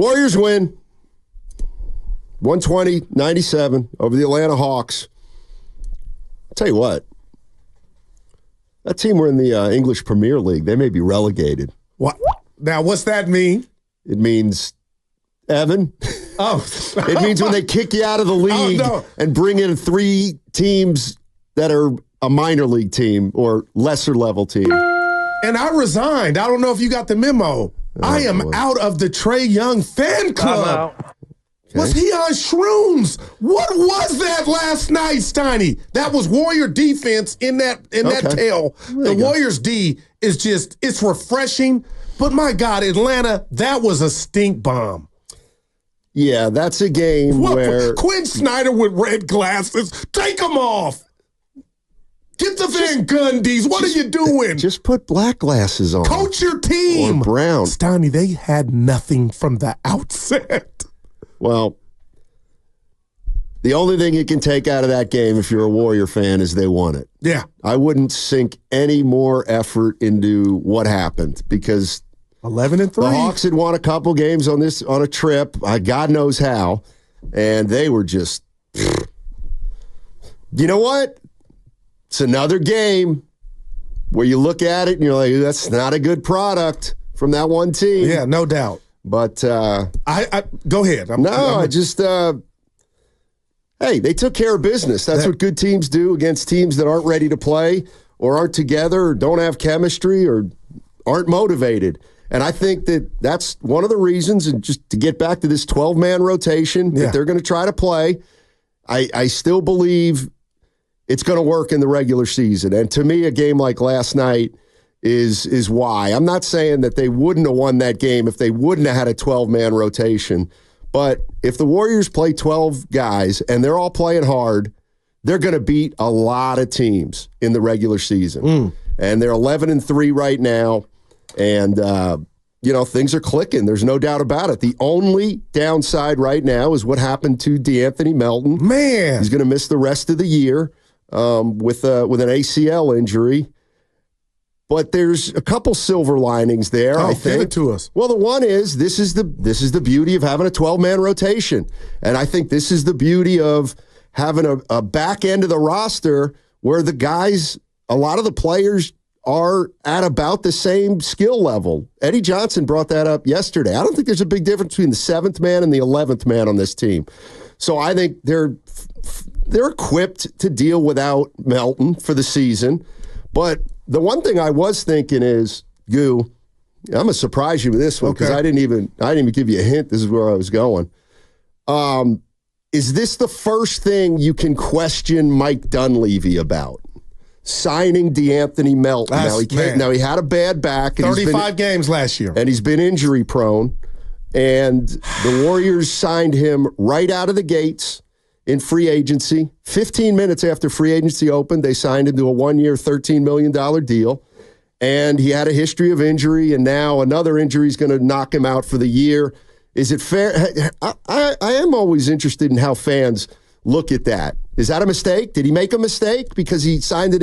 Warriors win 120-97 over the Atlanta Hawks. I'll tell you what. That team were in the English Premier League. They may be relegated. What? Now, what's that mean? It means, Evan. Oh. It means when they kick you out of the league and bring in 3 teams that are a minor league team or lesser level team. And I resigned. I don't know if you got the memo. I am out of the Trae Young fan club. Okay. Was he on shrooms? What was that last night, Steiny? That was Warrior defense in that tail. The Warriors D is just, it's refreshing. But my God, Atlanta, that was a stink bomb. Yeah, that's a game where Quinn Snyder with red glasses, take them off. Get the Van Gundy's. What are you doing? Just put black glasses on. Coach your team. Or brown. Steiny, they had nothing from the outset. Well, the only thing you can take out of that game if you're a Warrior fan is they won it. Yeah. I wouldn't sink any more effort into what happened because 11-3. The Hawks had won a couple games on a trip, God knows how, and they were just, you know what? It's another game where you look at it and you're like, that's not a good product from that one team. Yeah, no doubt. But I go ahead. Hey, they took care of business. That's what good teams do against teams that aren't ready to play or aren't together or don't have chemistry or aren't motivated. And I think that's one of the reasons, and just to get back to this 12-man rotation that they're going to try to play, I still believe it's going to work in the regular season. And to me, a game like last night is why. I'm not saying that they wouldn't have won that game if they wouldn't have had a 12-man rotation. But if the Warriors play 12 guys and they're all playing hard, they're going to beat a lot of teams in the regular season. And they're 11-3 right now. And, things are clicking. There's no doubt about it. The only downside right now is what happened to DeAnthony Melton. Man. He's going to miss the rest of the year with an ACL injury. But there's a couple silver linings there, I think. Give it to us. Well, the one is this is the beauty of having a 12-man rotation. And I think this is the beauty of having a back end of the roster where the guys, a lot of the players are at about the same skill level. Eddie Johnson brought that up yesterday. I don't think there's a big difference between the 7th man and the 11th man on this team. So I think they're equipped to deal without Melton for the season. But the one thing I was thinking is, Goo, I'm going to surprise you with this one because I didn't even give you a hint. This is where I was going. Is this the first thing you can question Mike Dunleavy about? Signing DeAnthony Melton. Now he had a bad back. 35 games last year. And he's been injury prone. And the Warriors signed him right out of the gates in free agency. 15 minutes after free agency opened, they signed him to a 1-year, $13 million deal. And he had a history of injury, and now another injury is going to knock him out for the year. Is it fair? I am always interested in how fans look at that. Is that a mistake? Did he make a mistake because he signed an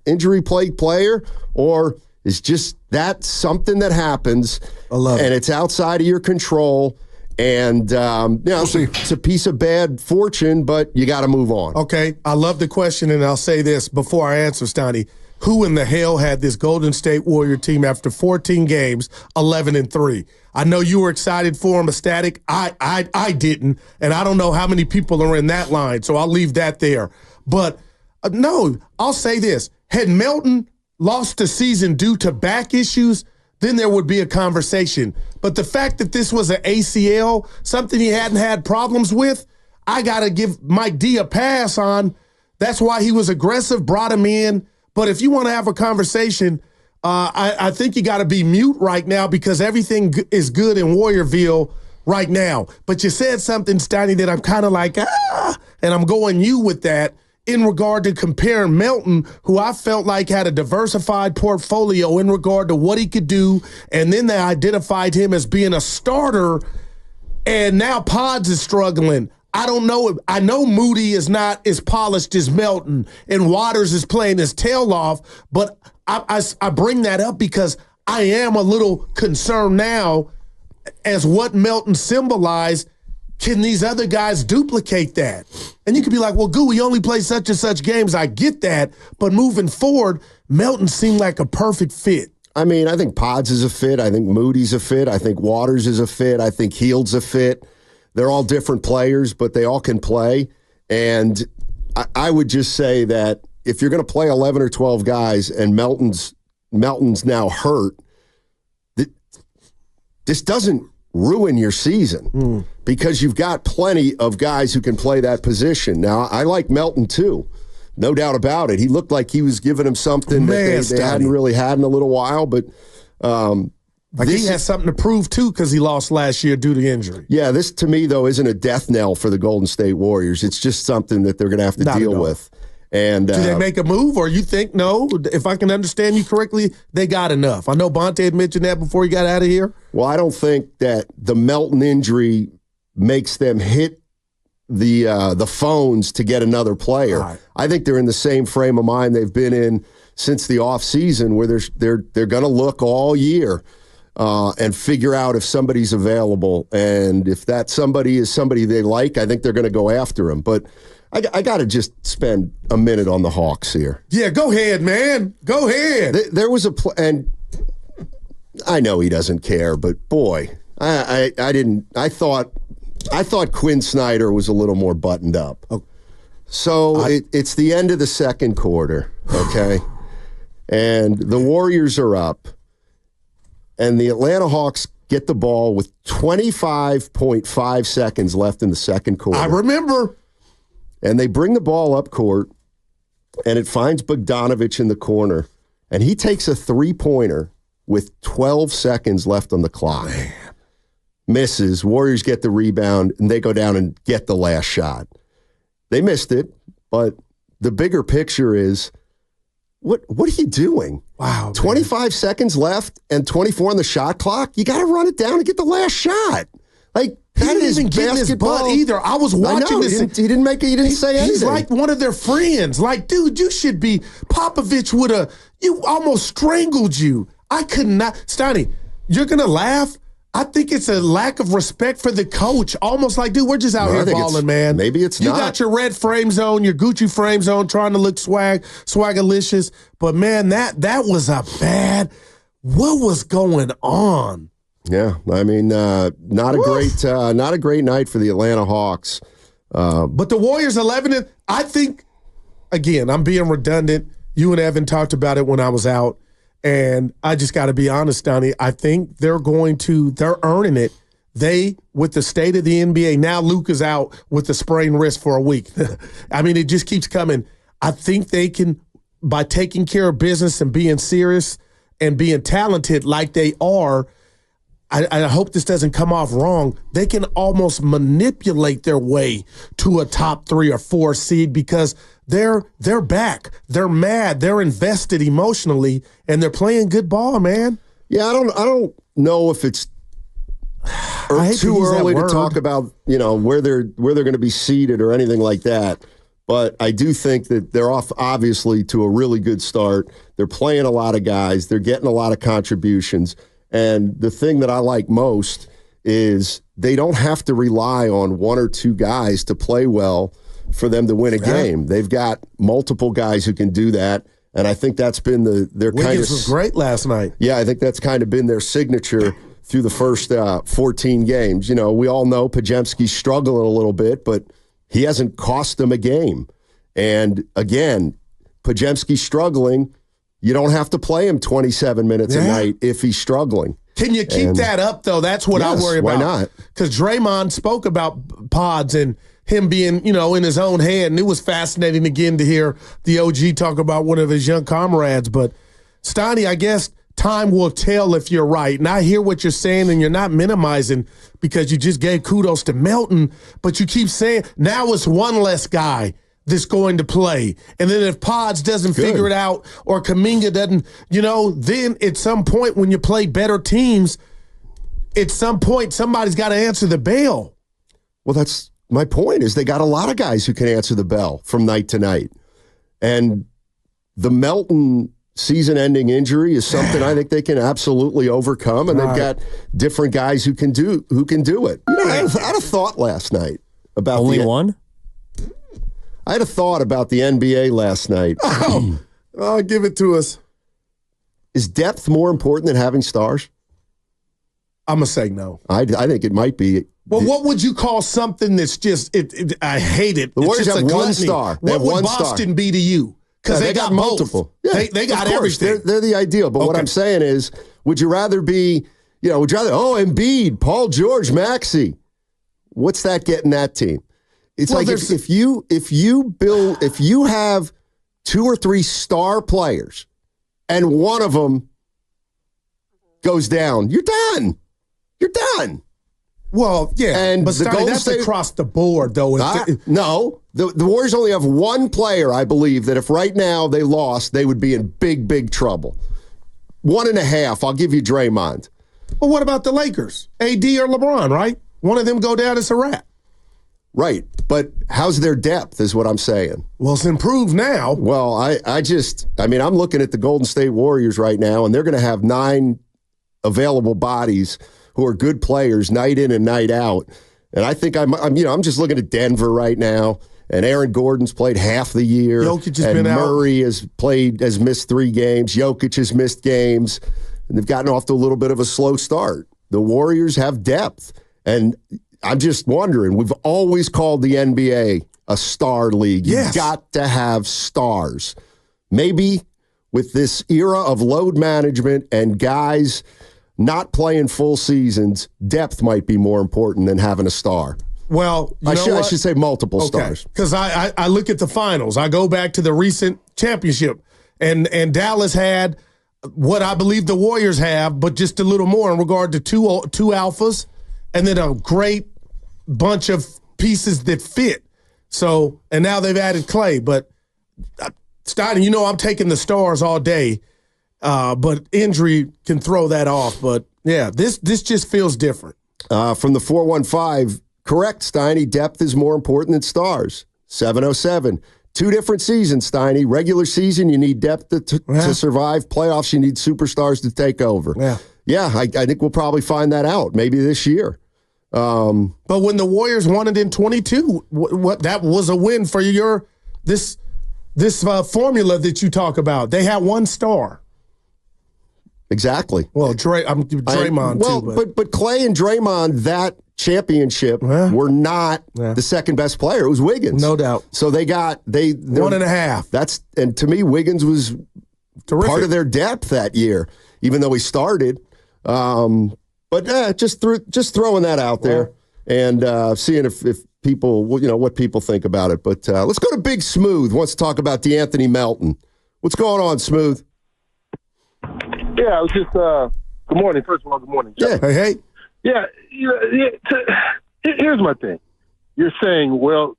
injury-plagued player? Or is just that something that happens and it's outside of your control? And, it's a piece of bad fortune, but you got to move on. Okay, I love the question, and I'll say this before I answer, Stoney. Who in the hell had this Golden State Warrior team after 14 games, 11-3? I know you were excited for him, ecstatic. I didn't, and I don't know how many people are in that line, so I'll leave that there. But, no, I'll say this. Had Melton lost the season due to back issues, then there would be a conversation. But the fact that this was an ACL, something he hadn't had problems with, I got to give Mike D a pass on. That's why he was aggressive, brought him in. But if you want to have a conversation, I think you got to be mute right now because everything is good in Warriorville right now. But you said something, Steiny, that I'm kind of like, and I'm going you with that in regard to comparing Melton, who I felt like had a diversified portfolio in regard to what he could do, and then they identified him as being a starter, and now Pods is struggling. I don't know. I know Moody is not as polished as Melton, and Waters is playing his tail off, but I bring that up because I am a little concerned now as what Melton symbolized, can these other guys duplicate that? And you could be like, well, we only play such and such games. I get that. But moving forward, Melton seemed like a perfect fit. I mean, I think Pods is a fit. I think Moody's a fit. I think Waters is a fit. I think Hield's a fit. They're all different players, but they all can play. And I would just say that if you're going to play 11 or 12 guys and Melton's now hurt, this doesn't ruin your season because you've got plenty of guys who can play that position. Now, I like Melton too. No doubt about it. He looked like he was giving him something that they hadn't really had in a little while, but he has something to prove too because he lost last year due to injury. Yeah, this to me though isn't a death knell for the Golden State Warriors. It's just something that they're going to have to deal with. And do they make a move, or you think no? If I can understand you correctly, they got enough. I know Bonte had mentioned that before he got out of here. Well, I don't think that the Melton injury makes them hit the phones to get another player. Right. I think they're in the same frame of mind they've been in since the offseason, where they're going to look all year and figure out if somebody's available. And if that somebody is somebody they like, I think they're going to go after him. But I got to just spend a minute on the Hawks here. Yeah, go ahead, man. Go ahead. There was a and I know he doesn't care, but boy, I thought Quinn Snyder was a little more buttoned up. Oh. So it's the end of the second quarter, okay? And the Warriors are up, and the Atlanta Hawks get the ball with 25.5 seconds left in the second quarter. I remember. And they bring the ball up court, and it finds Bogdanovich in the corner, and he takes a three-pointer with 12 seconds left on the clock. Man. Misses. Warriors get the rebound, and they go down and get the last shot. They missed it, but the bigger picture is, what are you doing? Wow. 25 seconds left and 24 on the shot clock? You got to run it down and get the last shot. Like, he didn't even get in his butt either. I was watching this. He didn't say anything. He's like one of their friends. Like, dude, you should be. Popovich you almost strangled you. I could not. Stoney, you're going to laugh. I think it's a lack of respect for the coach. Almost like, dude, we're just out here balling, man. Maybe it's not. You got your red frame zone, your Gucci frame zone, trying to look swagalicious. But, man, that was a bad. What was going on? Yeah, I mean, not a great night for the Atlanta Hawks. But the Warriors 11. I think, again, I'm being redundant. You and Evan talked about it when I was out, and I just got to be honest, Donnie. I think they're earning it. With the state of the NBA, now Luke is out with the sprained wrist for a week. I mean, it just keeps coming. I think they can, by taking care of business and being serious and being talented like they are. I hope this doesn't come off wrong. They can almost manipulate their way to a top 3 or 4 seed because they're back. They're mad. They're invested emotionally, and they're playing good ball, man. Yeah, I don't know if it's too early to talk about where they're going to be seated or anything like that. But I do think that they're off, obviously, to a really good start. They're playing a lot of guys. They're getting a lot of contributions. And the thing that I like most is they don't have to rely on 1 or 2 guys to play well for them to win a game. They've got multiple guys who can do that, and I think that's been their kind of. Wiggins was great last night. Yeah, I think that's kind of been their signature through the first 14 games. We all know Podziemski's struggling a little bit, but he hasn't cost them a game. And again, Podziemski's struggling. You don't have to play him 27 minutes a night if he's struggling. Can you keep that up, though? That's what I worry about. Why not? Because Draymond spoke about Pods and him being, in his own head. And it was fascinating, again, to hear the OG talk about one of his young comrades. But, Stoney, I guess time will tell if you're right. And I hear what you're saying, and you're not minimizing because you just gave kudos to Melton. But you keep saying, now it's one less guy that's going to play. And then if Pods doesn't figure it out or Kuminga doesn't, then at some point when you play better teams, at some point somebody's got to answer the bell. Well, that's my point, is they got a lot of guys who can answer the bell from night to night. And the Melton season-ending injury is something I think they can absolutely overcome, and they've got different guys who can do it. You know, I had a thought last night about only one. I had a thought about the NBA last night. Give it to us. Is depth more important than having stars? I'm gonna say no. I think it might be. Well, what would you call something that's just? I hate it. The Warriors it's just have a one gluttony. star. What would Boston be to you? Because they got multiple. Yeah, they got everything. They're the ideal. But what I'm saying is, would you rather be, Embiid, Paul George, Maxey? What's that getting that team? It's like if you have 2 or 3 star players and one of them goes down, you're done. You're done. Well, yeah, and but that's across the board, though. No, the Warriors only have one player, I believe, that if right now they lost, they would be in big, big trouble. 1.5, I'll give you Draymond. Well, what about the Lakers? AD or LeBron, right? One of them go down, it's a wrap. Right, but how's their depth is what I'm saying. Well, it's improved now. Well, I'm looking at the Golden State Warriors right now, and they're going to have 9 available bodies who are good players night in and night out. And I think I'm just looking at Denver right now, and Aaron Gordon's played half the year. Jokic has and been Murray has missed 3 games. Jokic has missed games. And they've gotten off to a little bit of a slow start. The Warriors have depth. And I'm just wondering, we've always called the NBA a star league. You've got to have stars. Maybe with this era of load management and guys not playing full seasons, depth might be more important than having a star. Well, I should say multiple stars. Because I look at the finals. I go back to the recent championship, and Dallas had what I believe the Warriors have, but just a little more in regard to two alphas, and then a great bunch of pieces that fit. So, and now they've added Clay. But Steiner, I'm taking the stars all day. But injury can throw that off. But, yeah, this just feels different. From the 415, correct, Steiny, depth is more important than stars. 707, 2 different seasons, Steiny. Regular season, you need depth to survive. Playoffs, you need superstars to take over. I think we'll probably find that out maybe this year. But when the Warriors won it in 22, what that was a win for this formula that you talk about. They had 1 star. Exactly. Well, Draymond too. But Clay and Draymond, that championship were not the second best player. It was Wiggins, no doubt. So they're 1.5. And to me, Wiggins was terrific. Part of their depth that year, even though he started. But just throwing that out there and seeing if people, what people think about it. But let's go to Big Smooth. Wants to talk about DeAnthony Melton. What's going on, Smooth? Yeah, I was just good morning. First of all, good morning, Jeff. Yeah, hey. Yeah, here's my thing. You're saying, well,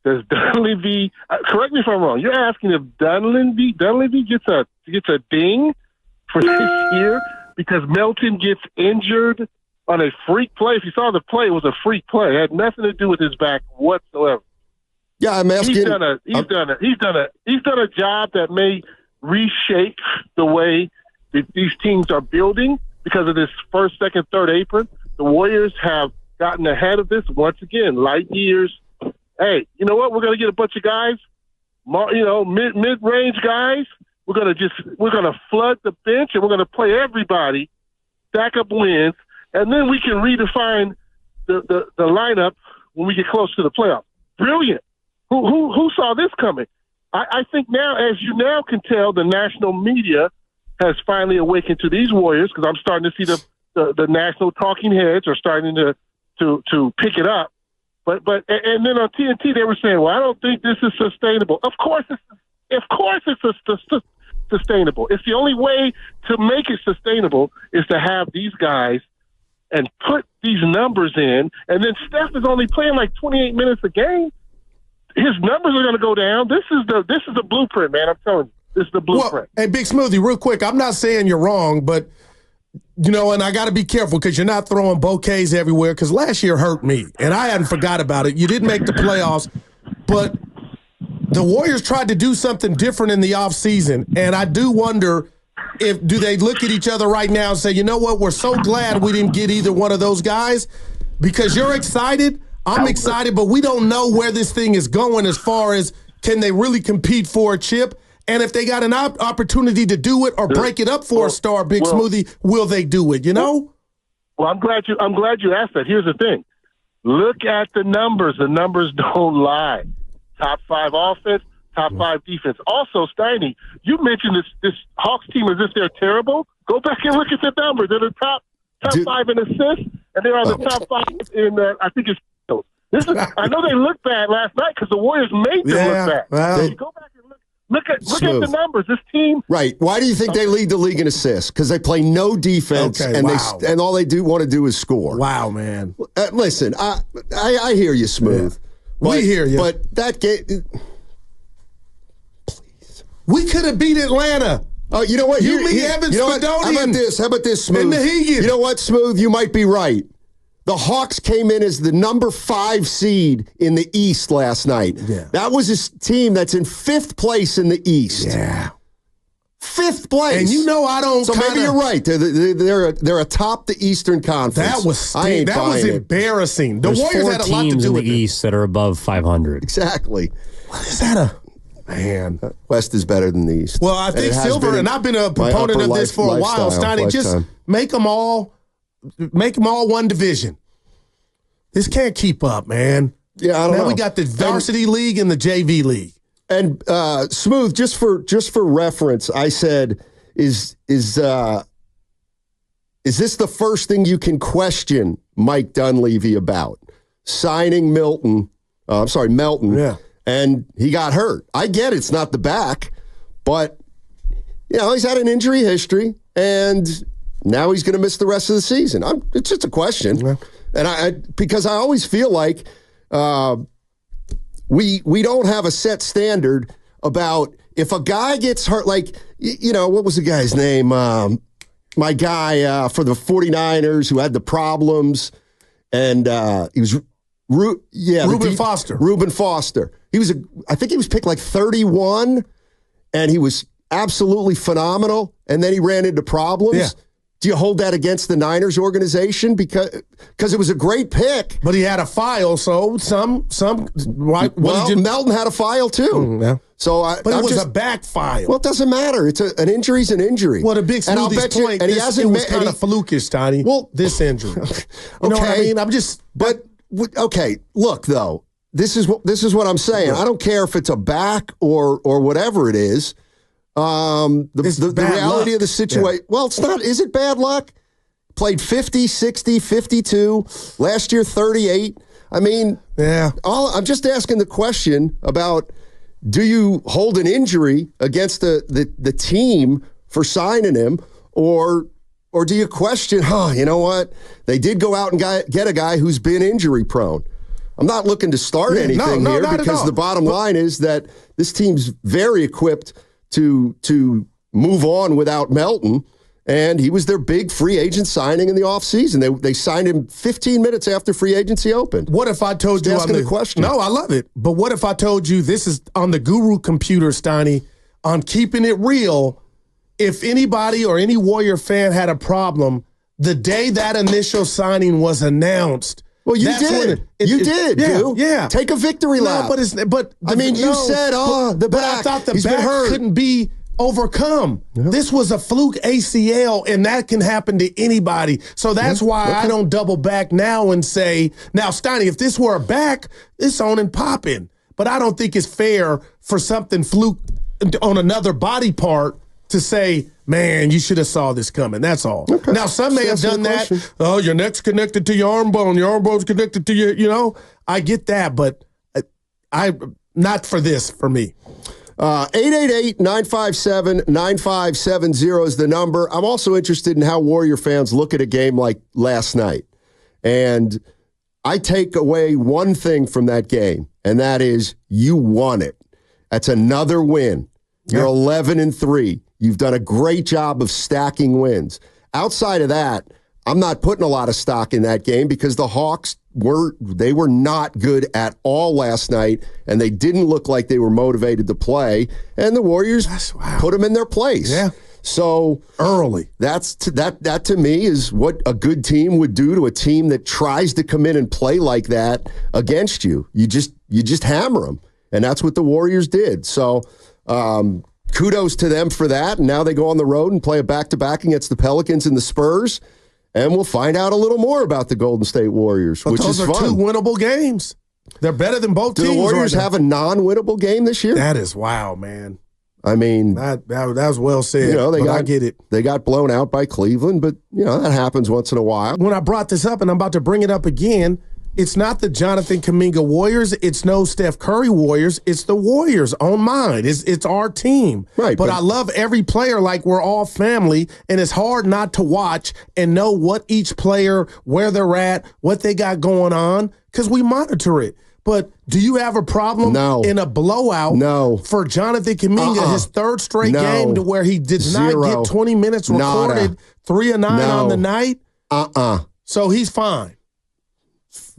does Dunleavy? Correct me if I'm wrong. You're asking if Dunleavy gets a ding for this year because Melton gets injured on a freak play. If you saw the play, it was a freak play. It had nothing to do with his back whatsoever. Yeah, I'm asking. He's done a job that may reshape the way that these teams are building because of this first, second, third apron. The Warriors have gotten ahead of this once again, light years. Hey, you know what? We're going to get a bunch of guys, mid-range guys. We're going to flood the bench and we're going to play everybody, stack up wins, and then we can redefine the lineup when we get close to the playoffs. Brilliant. Who saw this coming? I think now, as you now can tell, the national media has finally awakened to these Warriors because I'm starting to see the national talking heads are starting to pick it up. But then on TNT they were saying, well, I don't think this is sustainable. Of course it's sustainable. It's the only way to make it sustainable is to have these guys and put these numbers in. And then Steph is only playing like 28 minutes a game. His numbers are going to go down. This is the blueprint, man. I'm telling you. This is the blueprint. Well, hey, Big Smoothie, real quick, I'm not saying you're wrong, but, and I got to be careful because you're not throwing bouquets everywhere because last year hurt me, and I hadn't forgot about it. You didn't make the playoffs, but the Warriors tried to do something different in the offseason, and I do wonder do they look at each other right now and say, you know what, we're so glad we didn't get either one of those guys because you're excited, I'm excited, but we don't know where this thing is going as far as can they really compete for a chip? And if they got an opportunity to do it or break it up for a star, Big Smoothie, will they do it, you know? Well, I'm glad you asked that. Here's the thing. Look at the numbers. The numbers don't lie. Top 5 offense, top 5 defense. Also, Steiny, you mentioned this Hawks team as if they're terrible. Go back and look at the numbers. They're the top 5 in assists, and they're on the top 5 in, I think it's I know they looked bad last night because the Warriors made them look bad. Well, go back and look at the numbers. This team. Right. Why do you think they lead the league in assists? Because they play no defense, and all they want to do is score. Wow, man. Listen, I hear you, Smooth. Yeah. We hear you. But that game, please. We could have beat Atlanta. Oh, you know what? Evans, How about this, Smooth? And Nahegan. You know what, Smooth? You might be right. The Hawks came in as the number 5 seed in the East last night. Yeah. That was a team that's in 5th place in the East. Yeah. 5th place. And you know I don't. So maybe you're right. They're atop the Eastern Conference. That was embarrassing. The Warriors had a lot to do with it. 4 teams in the East that are above 500. Exactly. What is that man? West is better than the East. Well, I think Silver, and I've been a proponent of this for a while, Steiny, just make them all one division. This can't keep up, man. Yeah, I don't know. Now we got the varsity league and the JV league. And Smooth, just for reference, I said, is this the first thing you can question Mike Dunleavy about? Signing Melton. Yeah. And he got hurt. I get it's not the back, but he's had an injury history, and now he's going to miss the rest of the season. It's just a question, and because I always feel like we don't have a set standard about if a guy gets hurt. Like what was the guy's name? My guy for the 49ers who had the problems, and he was Reuben Foster. Reuben Foster. I think he was picked like 31, and he was absolutely phenomenal. And then he ran into problems. Yeah. Do you hold that against the Niners organization because it was a great pick? But he had a file, so some. Right? Melton had a file too. Yeah. So, but it was a back file. Well, it doesn't matter. It's an injury's an injury. Well, the Big Smoothie's point, it was kind of flukish, Tony. Well, this injury. You know what I mean? Okay. Look, though, this is what I'm saying. I don't care if it's a back or whatever it is. The reality of the situation. Yeah. Well, it's not. Is it bad luck? Played 50, 60, 52. Last year, 38. I mean, I'm just asking the question about, do you hold an injury against the team for signing him, or do you question, you know what? They did go out and get a guy who's been injury prone. I'm not looking to start anything here because the bottom line is that this team's very equipped to move on without Melton, and he was their big free agent signing in the offseason. They signed him 15 minutes after free agency opened. What if I told you asking the question? No, I love it. But what if I told you this is on the Guru computer, Steiny, on keeping it real? If anybody or any Warrior fan had a problem, the day that initial signing was announced. Well, you did. You did, dude. Yeah. Take a victory lap. You said, the back. But I thought the back couldn't be overcome. Yeah. This was a fluke ACL, and that can happen to anybody. So that's why I don't double back now and say, now, Steiny, if this were a back, it's on and popping. But I don't think it's fair for something fluke on another body part to say, man, you should have saw this coming. That's all. Okay. Now, some may have done that. Oh, your neck's connected to your arm bone. Your arm bone's connected to your, I get that, but not for this, for me. 888-957-9570 is the number. I'm also interested in how Warrior fans look at a game like last night. And I take away one thing from that game, and that is you won it. That's another win. You're 11-3. You've done a great job of stacking wins. Outside of that, I'm not putting a lot of stock in that game because the Hawks were not good at all last night, and they didn't look like they were motivated to play. And the Warriors put them in their place. Yeah. So early. That to me is what a good team would do to a team that tries to come in and play like that against you. You just hammer them, and that's what the Warriors did. So kudos to them for that. And now they go on the road and play a back-to-back against the Pelicans and the Spurs, and we'll find out a little more about the Golden State Warriors, which is fun. Those are two winnable games. They're better than both teams. Do the Warriors have a non-winnable game this year? That is wow, man. I mean, that was well said. I get it. They got blown out by Cleveland, but that happens once in a while. When I brought this up, and I'm about to bring it up again, it's not the Jonathan Kuminga Warriors. It's no Steph Curry Warriors. It's the Warriors on mine. It's our team. Right. But I love every player like we're all family, and it's hard not to watch and know what each player, where they're at, what they got going on, because we monitor it. But do you have a problem in a blowout for Jonathan Kuminga, his third straight game to where he did not get 20 minutes recorded, 3 of 9 on the night? So he's fine.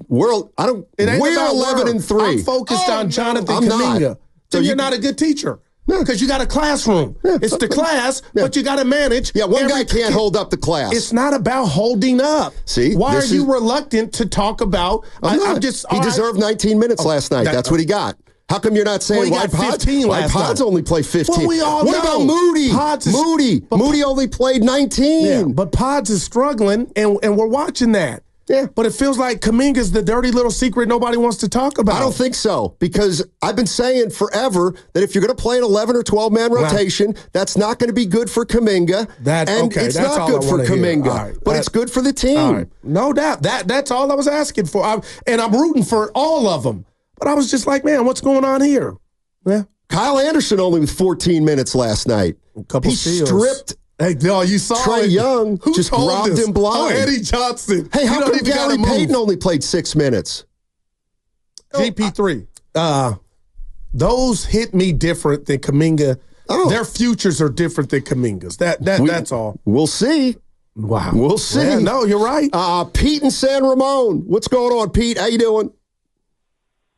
We're 11-3. I'm focused on Jonathan Kuminga. So you're not a good teacher. No, because you got a classroom. It's the class, but you got to manage. Yeah, one guy can't hold up the class. It's not about holding up. See? Why are you reluctant to talk about? He deserved 19 minutes last night. That's what he got. How come you're not saying why Pods only played 15? Well, we all what know. About Moody? Moody only played 19. Yeah, but Pods is struggling, and we're watching that. Yeah. But it feels like Kuminga's the dirty little secret nobody wants to talk about. I don't think so, because I've been saying forever that if you're going to play an 11 or 12-man rotation, that's not going to be good for Kuminga. It's not good for Kuminga, but it's good for the team. All right. No doubt. That's all I was asking for. And I'm rooting for all of them. But I was just like, man, what's going on here? Yeah. Kyle Anderson only with 14 minutes last night. He stripped. Hey, no, you saw Trae Young just robbed him blind. Eddie Johnson. Hey, how come Gary Payton only played 6 minutes? GP3. Those hit me different than Kuminga. Their futures are different than Kuminga's. That's all. We'll see. Wow. We'll see. Yeah, no, you're right. Pete in San Ramon. What's going on, Pete? How you doing?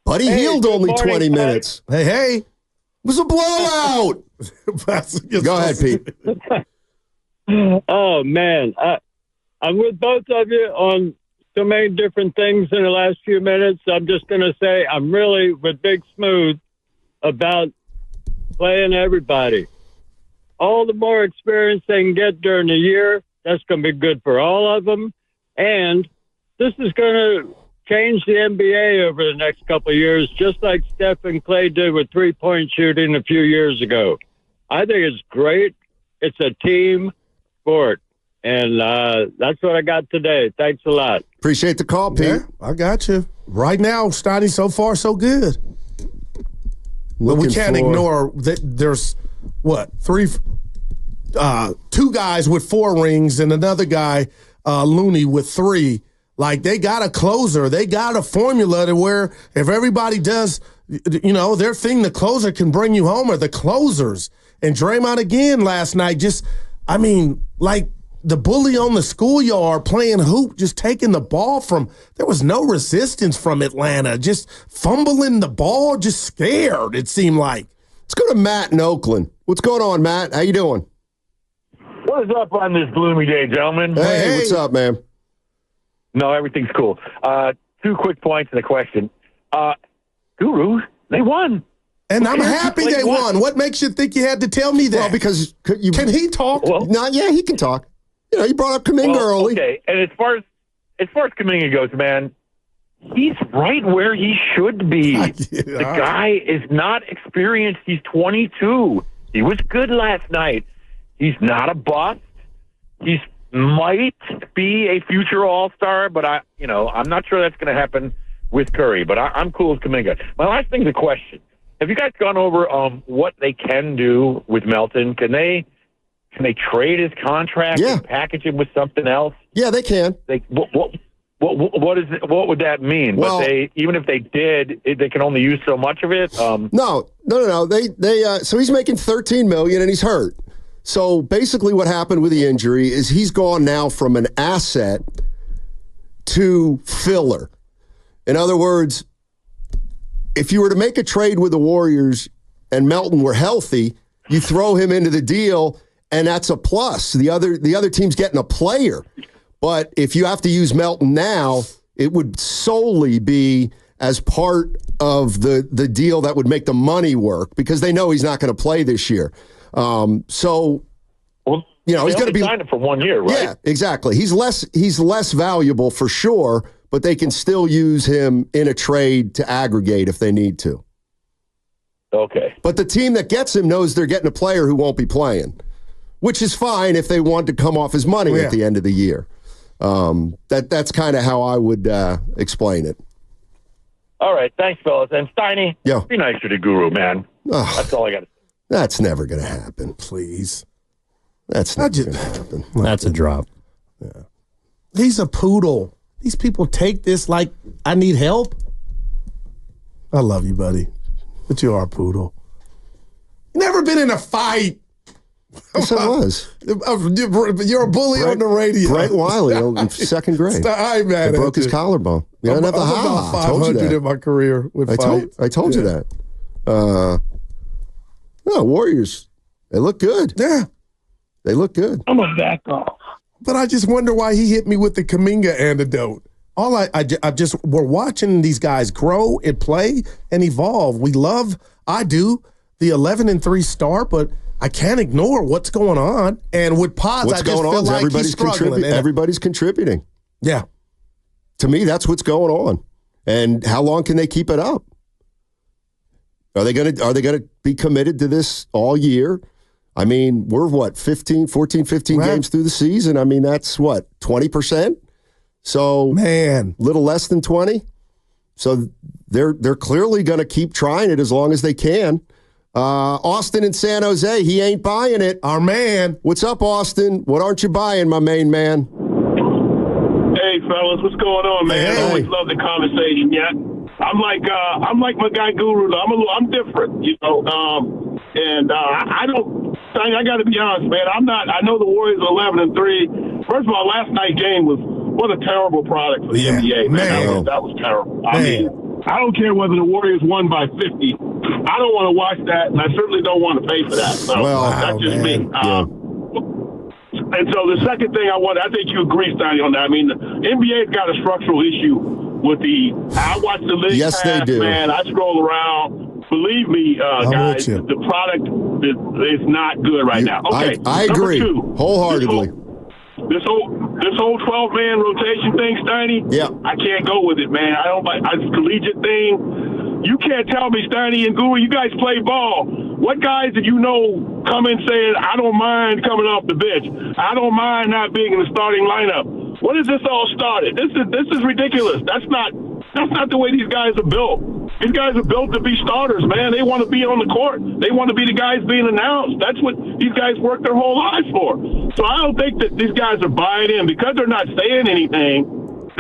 Buddy Hield only 20 minutes. Hey. It was a blowout. Go ahead, Pete. Oh, man. I'm with both of you on so many different things in the last few minutes. I'm just going to say I'm really with Big Smooth about playing everybody. All the more experience they can get during the year, that's going to be good for all of them. And this is going to change the NBA over the next couple of years, just like Steph and Clay did with three-point shooting a few years ago. I think it's great. It's a team sport. And that's what I got today. Thanks a lot. Appreciate the call, Pete. Yeah, I got you. Right now, Steiny, so far, so good. But we can't ignore that there's, two guys with 4 rings and another guy, Looney, with 3. Like, they got a closer. They got a formula to where if everybody does, their thing, the closer can bring you home, or the closers. And Draymond again last night, like the bully on the schoolyard playing hoop, just taking the ball there was no resistance from Atlanta, just fumbling the ball, just scared, it seemed like. Let's go to Matt in Oakland. What's going on, Matt? How you doing? What is up on this gloomy day, gentlemen? Hey, what's up, man? No, everything's cool. 2 quick points and a question. Guru, they won. And I'm happy they won. What makes you think you had to tell me that? Well, because can he talk? Well, he can talk. You brought up Kuminga early. Okay, and as far as Kuminga goes, man, he's right where he should be. The guy is not experienced. He's 22. He was good last night. He's not a bust. He's might be a future All-Star, but I'm not sure that's going to happen with Curry. But I'm cool with Kuminga. My last thing's a question. Have you guys gone over what they can do with Melton? Can they trade his contract and package him with something else? Yeah, they can. What would that mean? Well, but even if they did, they can only use so much of it. No. So he's making $13 million and he's hurt. So basically, what happened with the injury is he's gone now from an asset to filler. In other words, if you were to make a trade with the Warriors and Melton were healthy, you throw him into the deal, and that's a plus. The other team's getting a player. But if you have to use Melton now, it would solely be as part of the deal that would make the money work because they know he's not going to play this year. He's going to be signed him for 1 year, right? Yeah, exactly. He's less valuable for sure, but they can still use him in a trade to aggregate if they need to. Okay. But the team that gets him knows they're getting a player who won't be playing, which is fine if they want to come off his money at the end of the year. That's kind of how I would explain it. All right. Thanks, fellas. And Steiny, be nicer to Guru, man. Oh, that's all I got to say. That's never going to happen. Please. That's not going to happen. That's a drop. Yeah. He's a poodle. These people take this like I need help. I love you, buddy. But you are a poodle. Never been in a fight. Yes, I was. You're a bully on the radio. Brent Wiley in second grade. I'm mad. Broke his collarbone. You don't have the about 500 in my career with fights. I told you that. No, Warriors, they look good. Yeah. They look good. I'm a back off. But I just wonder why he hit me with the Kuminga antidote. We're watching these guys grow and play and evolve. I do, the 11-3 start, but I can't ignore what's going on. And with Pods, I just feel like he's struggling. Everybody's contributing. Yeah. To me, that's what's going on. And how long can they keep it up? Are they going to be committed to this all year? I mean, we're 15 games through the season. I mean, that's 20%? So, man, little less than 20. So they're clearly going to keep trying it as long as they can. Austin in San Jose, he ain't buying it. Our man. What's up, Austin? What aren't you buying, my main man? Hey, fellas, what's going on, man? Hey. Always love the conversation. Yeah, I'm like my guy Guru. I'm different, and I got to be honest, man. I know the Warriors are 11-3. First of all, last night's game was what a terrible product for the NBA, man. That was terrible. I mean, I don't care whether the Warriors won by 50. I don't want to watch that, and I certainly don't want to pay for that. So that's just me. And so the second thing I think you agree, Steiny, on that. I mean, the NBA's got a structural issue with I watch the league pass, they do. Man. I scroll around. Believe me, guys, the product is not good right now. Okay, I agree wholeheartedly. This whole 12-man rotation thing, Steiny. Yeah, I can't go with it, man. I don't like this collegiate thing. You can't tell me, Steiny and Guru, you guys play ball. What guys did you know come in saying, I don't mind coming off the bench. I don't mind not being in the starting lineup. When is this all started? This is ridiculous. That's not the way these guys are built. These guys are built to be starters, man. They want to be on the court. They want to be the guys being announced. That's what these guys work their whole lives for. So I don't think that these guys are buying in. Because they're not saying anything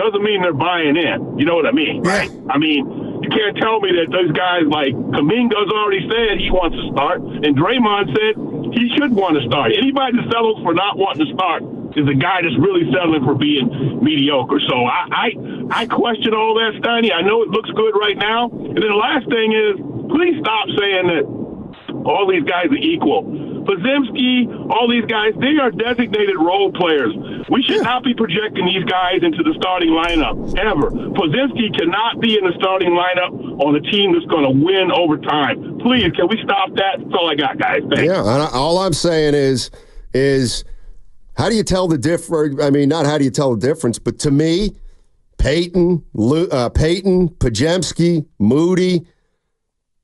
doesn't mean they're buying in. You know what I mean, right? I mean, you can't tell me that those guys like Kuminga's already said he wants to start, and Draymond said he should want to start. Anybody that settles for not wanting to start is a guy that's really settling for being mediocre. So I question all that, Steiny. I know it looks good right now. And then the last thing is, please stop saying that all these guys are equal. Podziemski, all these guys, they are designated role players. We should not be projecting these guys into the starting lineup, ever. Podziemski cannot be in the starting lineup on a team that's going to win over time. Please, can we stop that? That's all I got, guys. Thanks. Yeah, all I'm saying is how do you tell the difference? I mean, not how do you tell the difference, but to me, Peyton, Podziemski, Moody,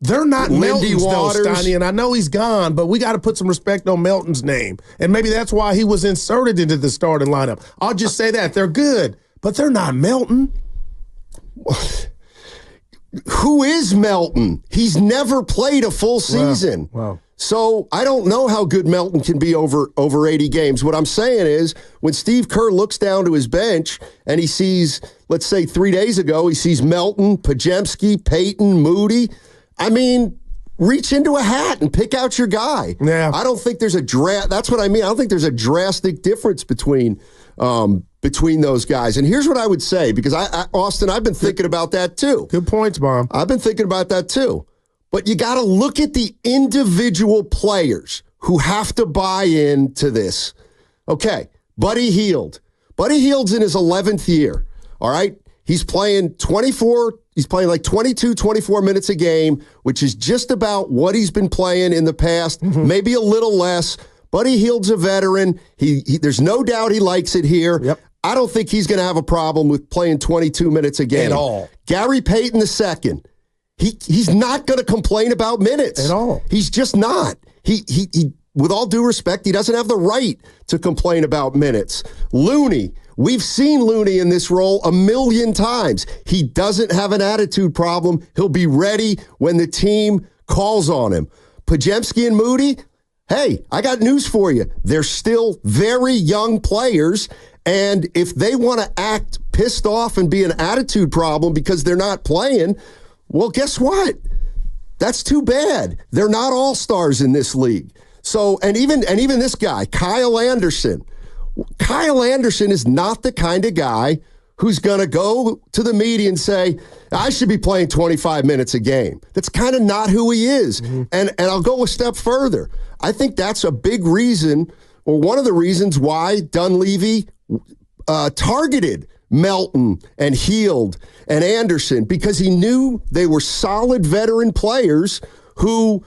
they're not Melton's, though, Waters. Steiny, and I know he's gone, but we got to put some respect on Melton's name. And maybe that's why he was inserted into the starting lineup. I'll just say that. They're good, but they're not Melton. Who is Melton? He's never played a full season. Wow. So I don't know how good Melton can be over 80 games. What I'm saying is when Steve Kerr looks down to his bench and he sees, let's say 3 days ago, he sees Melton, Podziemski, Peyton, Moody. I mean, reach into a hat and pick out your guy. Yeah. I don't think there's that's what I mean. I don't think there's a drastic difference between between those guys. And here's what I would say, because Austin, I've been thinking about that too. Good points, Mom. I've been thinking about that too. But you got to look at the individual players who have to buy into this. Okay, Buddy Hield. Buddy Hield's in his 11th year, all right? He's playing like 22, 24 minutes a game, which is just about what he's been playing in the past, maybe a little less. Buddy Hield's a veteran. There's no doubt he likes it here. Yep. I don't think he's going to have a problem with playing 22 minutes a game. At all. Gary Payton II. He's not going to complain about minutes. At all. He's just not. He with all due respect, he doesn't have the right to complain about minutes. Looney, we've seen Looney in this role a million times. He doesn't have an attitude problem. He'll be ready when the team calls on him. Podziemski and Moody, hey, I got news for you. They're still very young players, and if they want to act pissed off and be an attitude problem because they're not playing, well, guess what? That's too bad. They're not all-stars in this league. So, and even this guy, Kyle Anderson. Kyle Anderson is not the kind of guy who's going to go to the media and say, I should be playing 25 minutes a game. That's kind of not who he is. And I'll go a step further. I think that's a big reason, or one of the reasons why Dunleavy targeted Melton and Hield and Anderson, because he knew they were solid veteran players who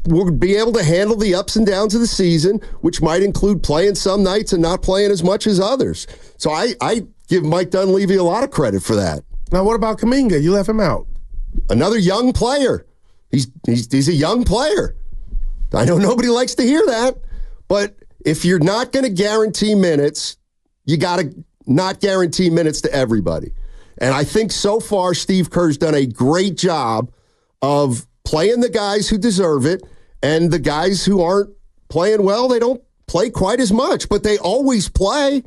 would be able to handle the ups and downs of the season, which might include playing some nights and not playing as much as others. So I give Mike Dunleavy a lot of credit for that. Now, what about Kuminga? You left him out. Another young player. He's a young player. I know nobody likes to hear that, but if you're not going to guarantee minutes, you got to not guarantee minutes to everybody. And I think so far Steve Kerr's done a great job of playing the guys who deserve it, and the guys who aren't playing well, they don't play quite as much, but they always play.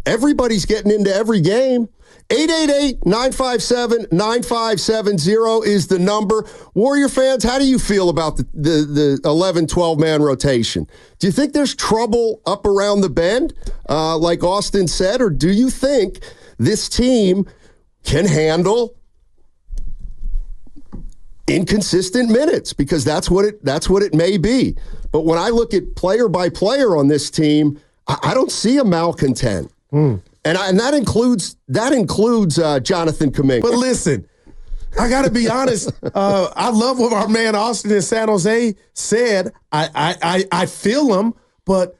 Everybody's getting into every game. 888-957-9570 is the number. Warrior fans, how do you feel about the 11, 12-man rotation? Do you think there's trouble up around the bend, like Austin said, or do you think this team can handle inconsistent minutes? Because that's what it may be. But when I look at player by player on this team, I don't see a malcontent. And that includes Jonathan Kuminga. But listen, I got to be honest. I love what our man Austin in San Jose said. I feel him, but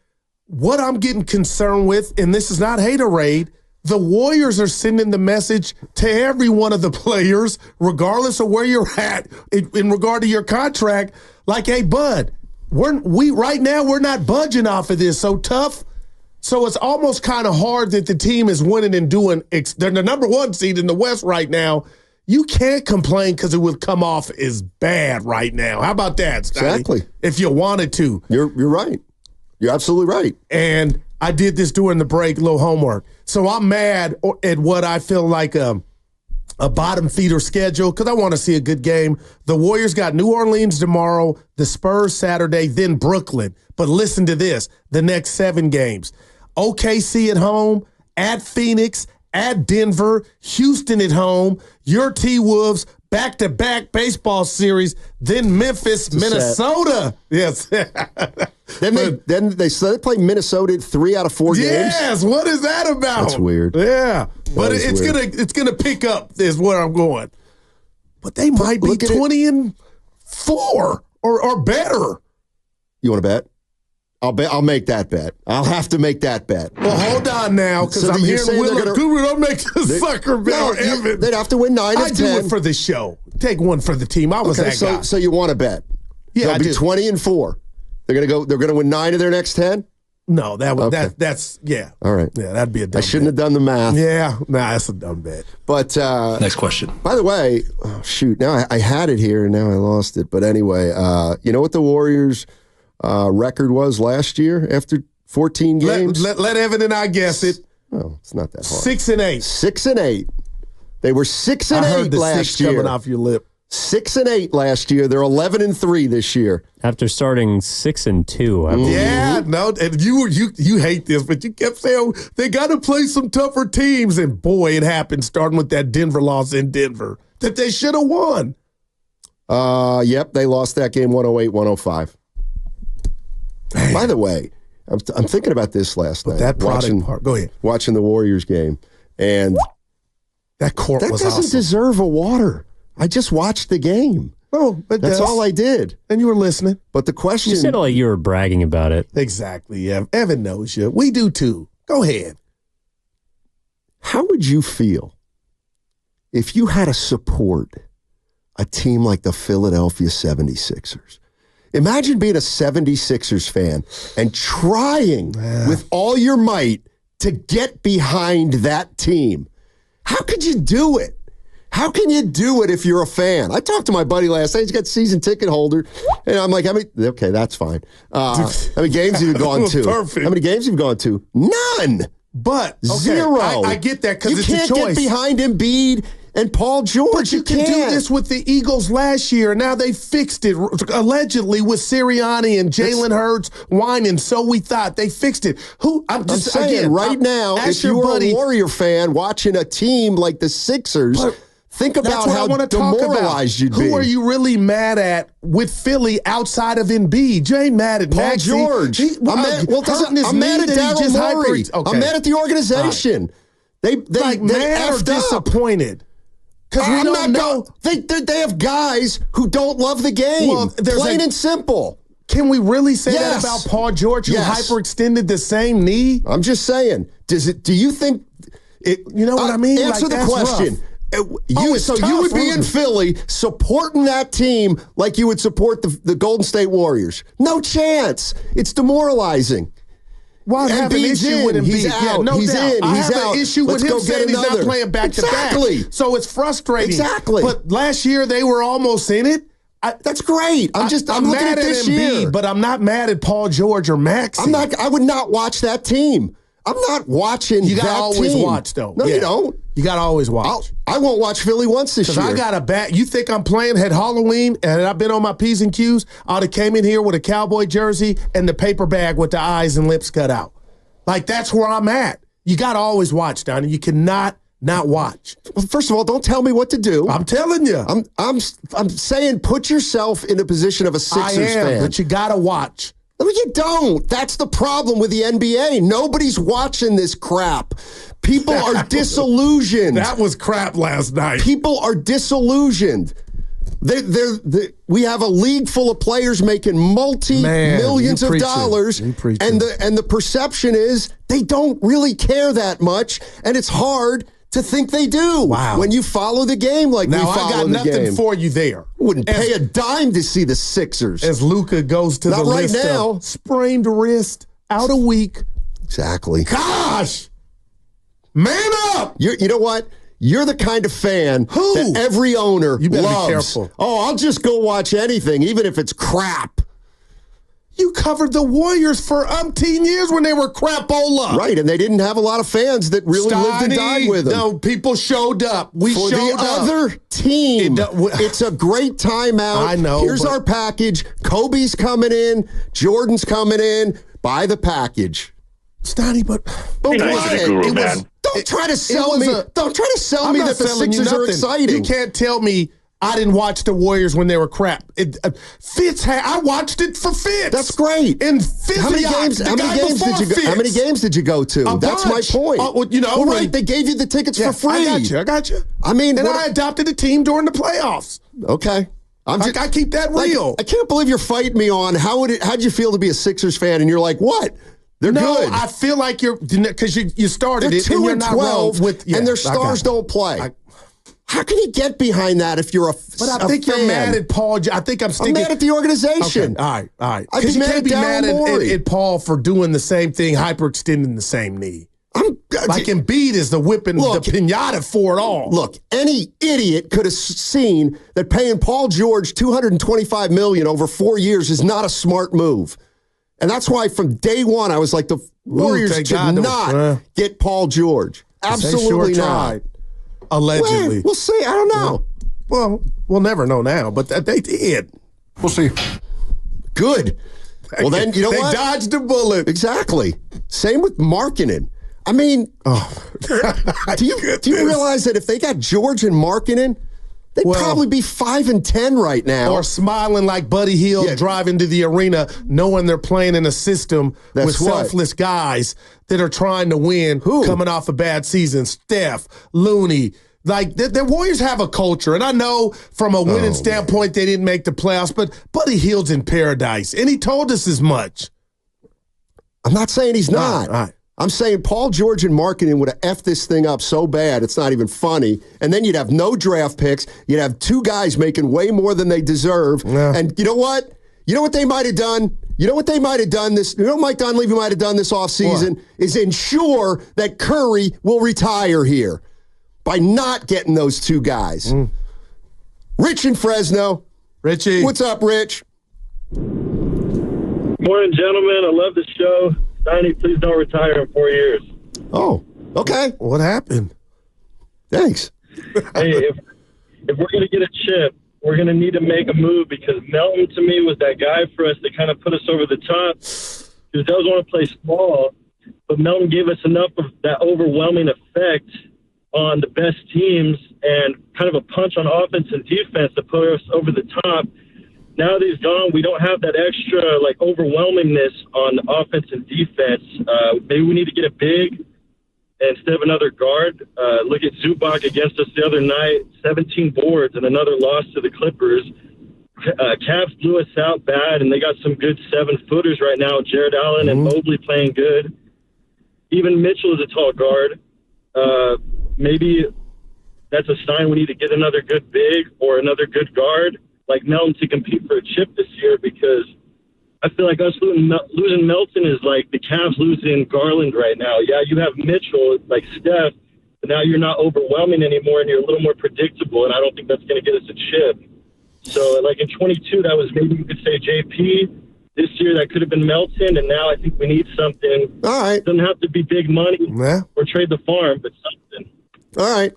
what I'm getting concerned with, and this is not haterade, the Warriors are sending the message to every one of the players, regardless of where you're at in regard to your contract, like, hey, bud, right now we're not budging off of this. So tough. So it's almost kind of hard that the team is winning and doing. They're the number one seed in the West right now. You can't complain because it would come off as bad right now. How about that, Scotty? Exactly. If you wanted to. You're right. You're absolutely right. And I did this during the break, a little homework. So I'm mad at what I feel like a bottom feeder schedule because I want to see a good game. The Warriors got New Orleans tomorrow, the Spurs Saturday, then Brooklyn. But listen to this, the next 7 games. OKC at home, at Phoenix, at Denver, Houston at home, your T-Wolves, back-to-back baseball series, then Memphis, Minnesota. Yes. Then they play Minnesota 3 out of 4 games. Yes, what is that about? That's weird. Yeah, but it's gonna pick up is where I'm going. But they might be 20-4 or better. You want to bet? I'll make that bet. I'll have to make that bet. Well, hold on now, because I'm hearing Willard Guru. Don't make this sucker bet. No, they'd have to win 9 of 10. I do it for the show. Take one for the team. I was that guy. So you want to bet? Yeah, They'll be 20-4. They're gonna win 9 of their next 10. No, that's yeah. All right. Yeah, that'd be a dumb bet. I shouldn't have done the math. Yeah, that's a dumb bet. But next question. By the way, now I had it here and now I lost it. But anyway, you know what the Warriors' record was last year after 14 games? Let Evan and I guess it. Oh, it's not that hard. 6-8. 6-8. They were 6-8 I heard the last 6 year. coming off your lip. 6-8 last year. They're 11-3 this year. After starting 6-2, I believe. Yeah, no, and you hate this, but you kept saying they got to play some tougher teams, and boy, it happened. Starting with that Denver loss in Denver that they should have won. Yep, they lost that game 108-105. By the way, I'm thinking about this last night. That product part. Go ahead. Watching the Warriors game, and that court was doesn't awesome. deserve a water. I just watched the game. Oh, but that's all I did. And you were listening. But the question... You said it like you were bragging about it. Exactly, yeah. Evan knows you. We do too. Go ahead. How would you feel if you had to support a team like the Philadelphia 76ers? Imagine being a 76ers fan and trying with all your might to get behind that team. How could you do it? How can you do it if you're a fan? I talked to my buddy last night. He's got season ticket holder. And I'm like, okay, that's fine. How many games have you gone to? Perfect. How many games have you gone to? None. But okay, zero. I get that because it's a choice. You can't get behind Embiid and Paul George. But you can do this with the Eagles last year. Now they fixed it, allegedly, with Sirianni and Jalen Hurts whining. So we thought they fixed it. I'm saying, right now, if you were a Warrior fan watching a team like the Sixers, think about how demoralized you'd be. Who are you really mad at with Philly outside of Embiid? You ain't mad at Paul George. I'm mad at Daryl Morey. I'm mad at the organization. They mad or disappointed? Because we don't know. They have guys who don't love the game. Well, plain and simple. Can we really say that about Paul George, who hyperextended the same knee? I'm just saying. Do you think it? You know what I mean? Answer the question. You would be in Philly supporting that team like you would support the Golden State Warriors. No chance. It's demoralizing. Well, I have an issue with him. He's out. Yeah, no he's doubt. in. I He's have out. an issue with him saying he's not playing back-to-back. Exactly. So it's frustrating. Exactly. But last year they were almost in it. That's great. I'm looking at this year. But I'm not mad at Paul George or Maxey. I would not watch that team. I'm not watching that team. You got to always watch, though. No, you don't. You got to always watch. I won't watch Philly once this year. Because I got a bat. You think I'm playing at Halloween and I've been on my P's and Q's? I'd have came in here with a Cowboy jersey and the paper bag with the eyes and lips cut out. Like, that's where I'm at. You got to always watch, Donnie. You cannot not watch. Well, first of all, don't tell me what to do. I'm telling you. I'm saying put yourself in a position of a Sixers fan. But you got to watch. No, you don't. That's the problem with the NBA. Nobody's watching this crap. People are disillusioned. That was crap last night. People are disillusioned. We have a league full of players making multi-millions of dollars, and the perception is they don't really care that much, and it's hard to think they do. Wow. When you follow the game like we follow the game. Now, I got nothing for you there. Wouldn't pay a dime to see the Sixers. As Luka goes to the list now. Sprained wrist, out a week. Exactly. Gosh! Man up! You know what? You're the kind of fan that every owner you better loves. Be careful. Oh, I'll just go watch anything, even if it's crap. You covered the Warriors for umpteen years when they were crapola. Right, and they didn't have a lot of fans that really lived and died with them. No, people showed up. For the other team, it's a great timeout. I know. Here's our package. Kobe's coming in. Jordan's coming in. Buy the package. Stoney, but Don't try to sell me. Don't try to sell me that the Sixers are exciting. You can't tell me I didn't watch the Warriors when they were crap. I watched it for Fitz. That's great. And Fitz, how many games did you go to? That's my point. Right. They gave you the tickets for free. I got you. I mean, I adopted a team during the playoffs. Okay. I keep that real. I can't believe you're fighting me on how'd you feel to be a Sixers fan? And you're like, what? They're good. I feel like because you started They're it 2 and you're and not 12 and their stars don't play. How can you get behind that if you're a fan? But I think you're mad at Paul. I think I'm mad at the organization. Okay. All right. Because you can't be mad at Paul for doing the same thing, hyperextending the same knee. Like Embiid is the whipping the pinata for it all. Look, any idiot could have seen that paying Paul George $225 million over 4 years is not a smart move. And that's why from day one, I was like, the Warriors should not get Paul George. Absolutely not. Allegedly. We'll see. I don't know. Well, we'll never know now, but they did. We'll see. Good. Well, then, you know what? They dodged a bullet. Exactly. Same with Markkanen. I mean, do you realize that if they got George and Markkanen, they'd probably be 5-10 right now. Or smiling like Buddy Hield driving to the arena, knowing they're playing in a system with selfless guys that are trying to win, coming off a bad season. Steph, Looney. Like, the Warriors have a culture. And I know from a winning standpoint they didn't make the playoffs, but Buddy Hield's in paradise. And he told us as much. I'm not saying he's not. All right. I'm saying Paul George and Markkanen would have effed this thing up so bad it's not even funny. And then you'd have no draft picks. You'd have two guys making way more than they deserve. Yeah. And you know what? You know what they might have done? You know what they might have done this? You know what Mike Dunleavy might have done this offseason? Is ensure that Curry will retire here by not getting those two guys. Rich in Fresno. Richie. What's up, Rich? Morning, gentlemen. I love the show. Steiny, please don't retire in 4 years. Oh, okay. What happened? Thanks. Hey, if we're going to get a chip, we're going to need to make a move because Melton, to me, was that guy for us that kind of put us over the top. He does want to play small, but Melton gave us enough of that overwhelming effect on the best teams and kind of a punch on offense and defense to put us over the top. Now that he's gone, we don't have that extra, like, overwhelmingness on offense and defense. Maybe we need to get a big instead of another guard. Look at Zubac against us the other night, 17 boards and another loss to the Clippers. Cavs blew us out bad, and they got some good 7-footers right now. Jared Allen and Mobley playing good. Even Mitchell is a tall guard. Maybe that's a sign we need to get another good big or another good guard like Melton to compete for a chip this year, because I feel like us losing Melton is like the Cavs losing Garland right now. Yeah, you have Mitchell, like Steph, but now you're not overwhelming anymore and you're a little more predictable, and I don't think that's going to get us a chip. So, like in 22, that was maybe you could say JP. This year, that could have been Melton, and now I think we need something. All right. It doesn't have to be big money or trade the farm, but something. All right.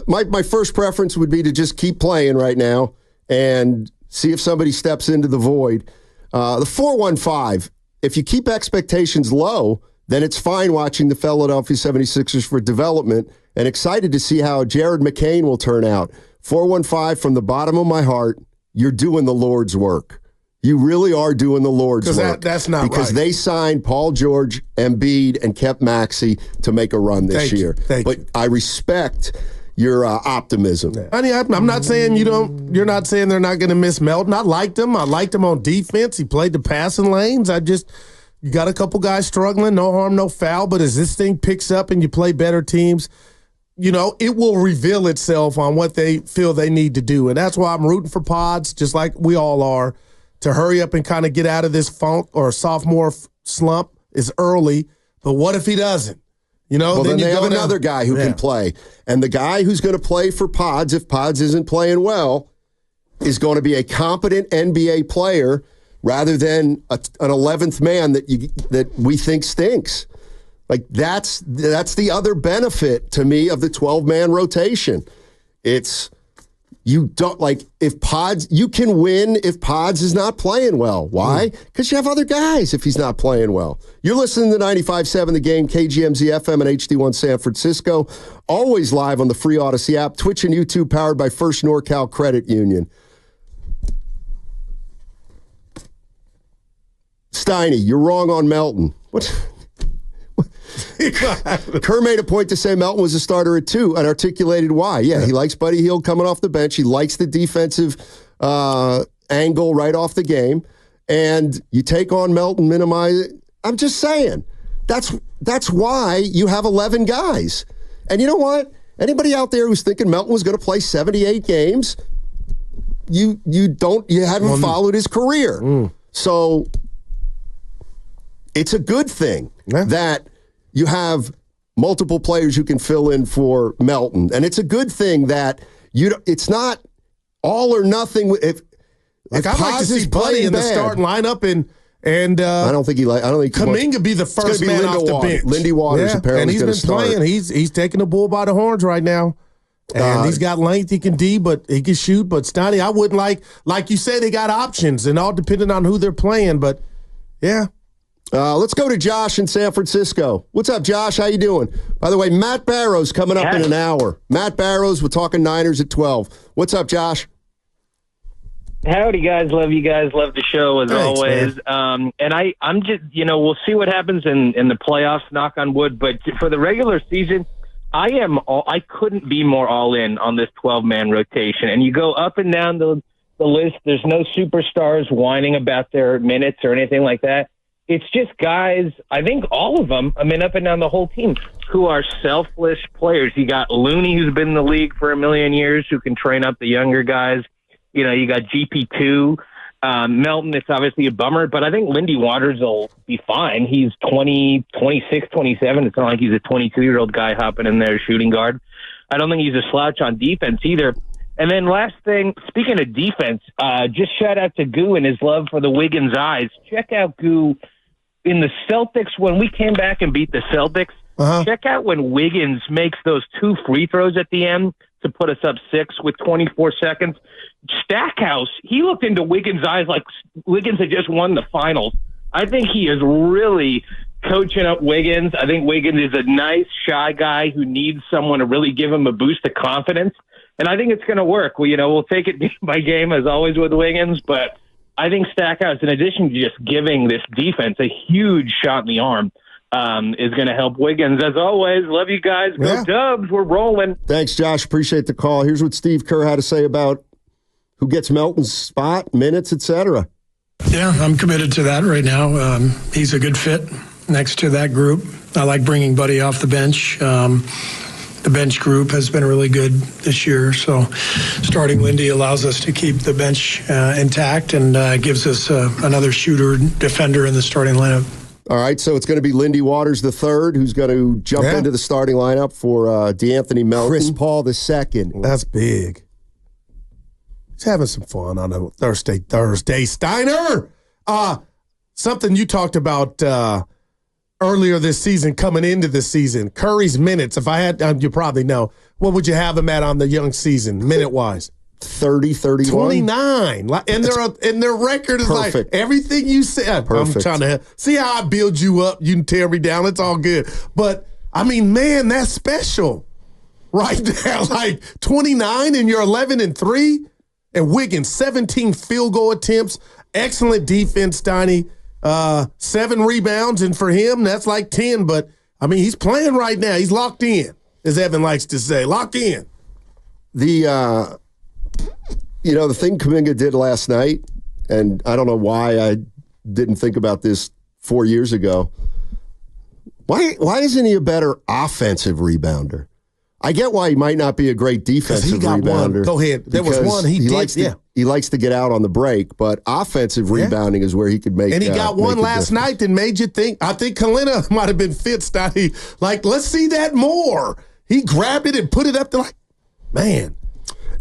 My first preference would be to just keep playing right now and see if somebody steps into the void. The 415, if you keep expectations low, then it's fine watching the Philadelphia 76ers for development, and excited to see how Jared McCain will turn out. 415, from the bottom of my heart, you're doing the Lord's work. You really are doing the Lord's work. That's not right. Because they signed Paul George, Embiid, and kept Maxey to make a run this year. But I respect your optimism. Honey, I'm not saying you're not saying they're not going to miss Melton. I liked him. I liked him on defense. He played the passing lanes. You got a couple guys struggling. No harm, no foul. But as this thing picks up and you play better teams, it will reveal itself on what they feel they need to do. And that's why I'm rooting for Pods, just like we all are, to hurry up and kind of get out of this funk or sophomore slump. Is early, but what if he doesn't? Well, then they have another guy who can play. And the guy who's going to play for Pods, if Pods isn't playing well, is going to be a competent NBA player rather than an 11th man that we think stinks. Like, that's the other benefit to me of the 12-man rotation. It's you don't like if Pods, you can win if Pods is not playing well. Why? Because you have other guys if he's not playing well. You're listening to 95.7 The Game, KGMZ FM and HD1 San Francisco. Always live on the free Odyssey app, Twitch and YouTube, powered by First NorCal Credit Union. Steiny, you're wrong on Melton. What? Kerr made a point to say Melton was a starter at 2 and articulated why. Yeah, he likes Buddy Hield coming off the bench. He likes the defensive angle right off the game. And you take on Melton, minimize it. I'm just saying, that's why you have 11 guys. And you know what? Anybody out there who's thinking Melton was going to play 78 games, you haven't followed his career. So it's a good thing that you have multiple players who can fill in for Melton. And it's a good thing that it's not all or nothing. If I'd like to see Buddy in the starting lineup and I don't think Kuminga be the first man off the bench. Lindy Waters apparently and he's been playing. He's taking the bull by the horns right now. And he's got length. He can but he can shoot. But Stoney, I wouldn't like you say, they got options and all depending on who they're playing. But yeah. Let's go to Josh in San Francisco. What's up, Josh? How you doing? By the way, Matt Barrow's coming up in an hour. Matt Barrow's, we're talking Niners at 12. What's up, Josh? Howdy, guys. Love you guys. Love the show as always. And I'm just, we'll see what happens in the playoffs, knock on wood. But for the regular season, I couldn't be more all in on this 12-man rotation. And you go up and down the list. There's no superstars whining about their minutes or anything like that. It's just guys, I think all of them, up and down the whole team, who are selfless players. You got Looney, who's been in the league for a million years, who can train up the younger guys. You got GP2. Melton, it's obviously a bummer, but I think Lindy Waters will be fine. He's 20, 26, 27. It's not like he's a 22-year-old guy hopping in there shooting guard. I don't think he's a slouch on defense either. And then last thing, speaking of defense, just shout out to Goo and his love for the Wiggins eyes. Check out Goo in the Celtics when we came back and beat the Celtics. Check out when Wiggins makes those 2 free throws at the end to put us up 6 with 24 seconds. Stackhouse, he looked into Wiggins' eyes like Wiggins had just won the finals. I think he is really coaching up Wiggins. I think Wiggins is a nice, shy guy who needs someone to really give him a boost of confidence. And I think it's going to work. We'll take it game by game, as always, with Wiggins. But I think Stackhouse, in addition to just giving this defense a huge shot in the arm, is going to help Wiggins. As always, love you guys. Go Dubs. We're rolling. Thanks, Josh. Appreciate the call. Here's what Steve Kerr had to say about who gets Melton's spot, minutes, etc. Yeah, I'm committed to that right now. He's a good fit next to that group. I like bringing Buddy off the bench. The bench group has been really good this year, so starting Lindy allows us to keep the bench intact and gives us another shooter, defender in the starting lineup. All right, so it's going to be Lindy Waters III who's going to jump into the starting lineup for DeAnthony Melton. Chris Paul II. That's big. He's having some fun on a Thursday. Steiner! Something you talked about earlier this season, coming into the season, Curry's minutes. If I had, you probably know, what would you have him at on the young season, minute-wise? 30, 31. 29. And their record is perfect. Like everything you said. Perfect. I'm trying to see how I build you up. You can tear me down. It's all good. But, man, that's special right there. Like 29 and you're 11-3. And Wiggins, 17 field goal attempts. Excellent defense, Steiny. 7 rebounds, and for him, that's like 10. But, he's playing right now. He's locked in, as Evan likes to say. Locked in. The thing Kuminga did last night, and I don't know why I didn't think about this 4 years ago. Why isn't he a better offensive rebounder? I get why he might not be a great defensive rebounder. One. Go ahead. There was one he did. He likes to get out on the break, but offensive rebounding is where he could make. And he got one last night that made you think. I think Kalina might have been fit, Stotty. Like, let's see that more. He grabbed it and put it up there. Man.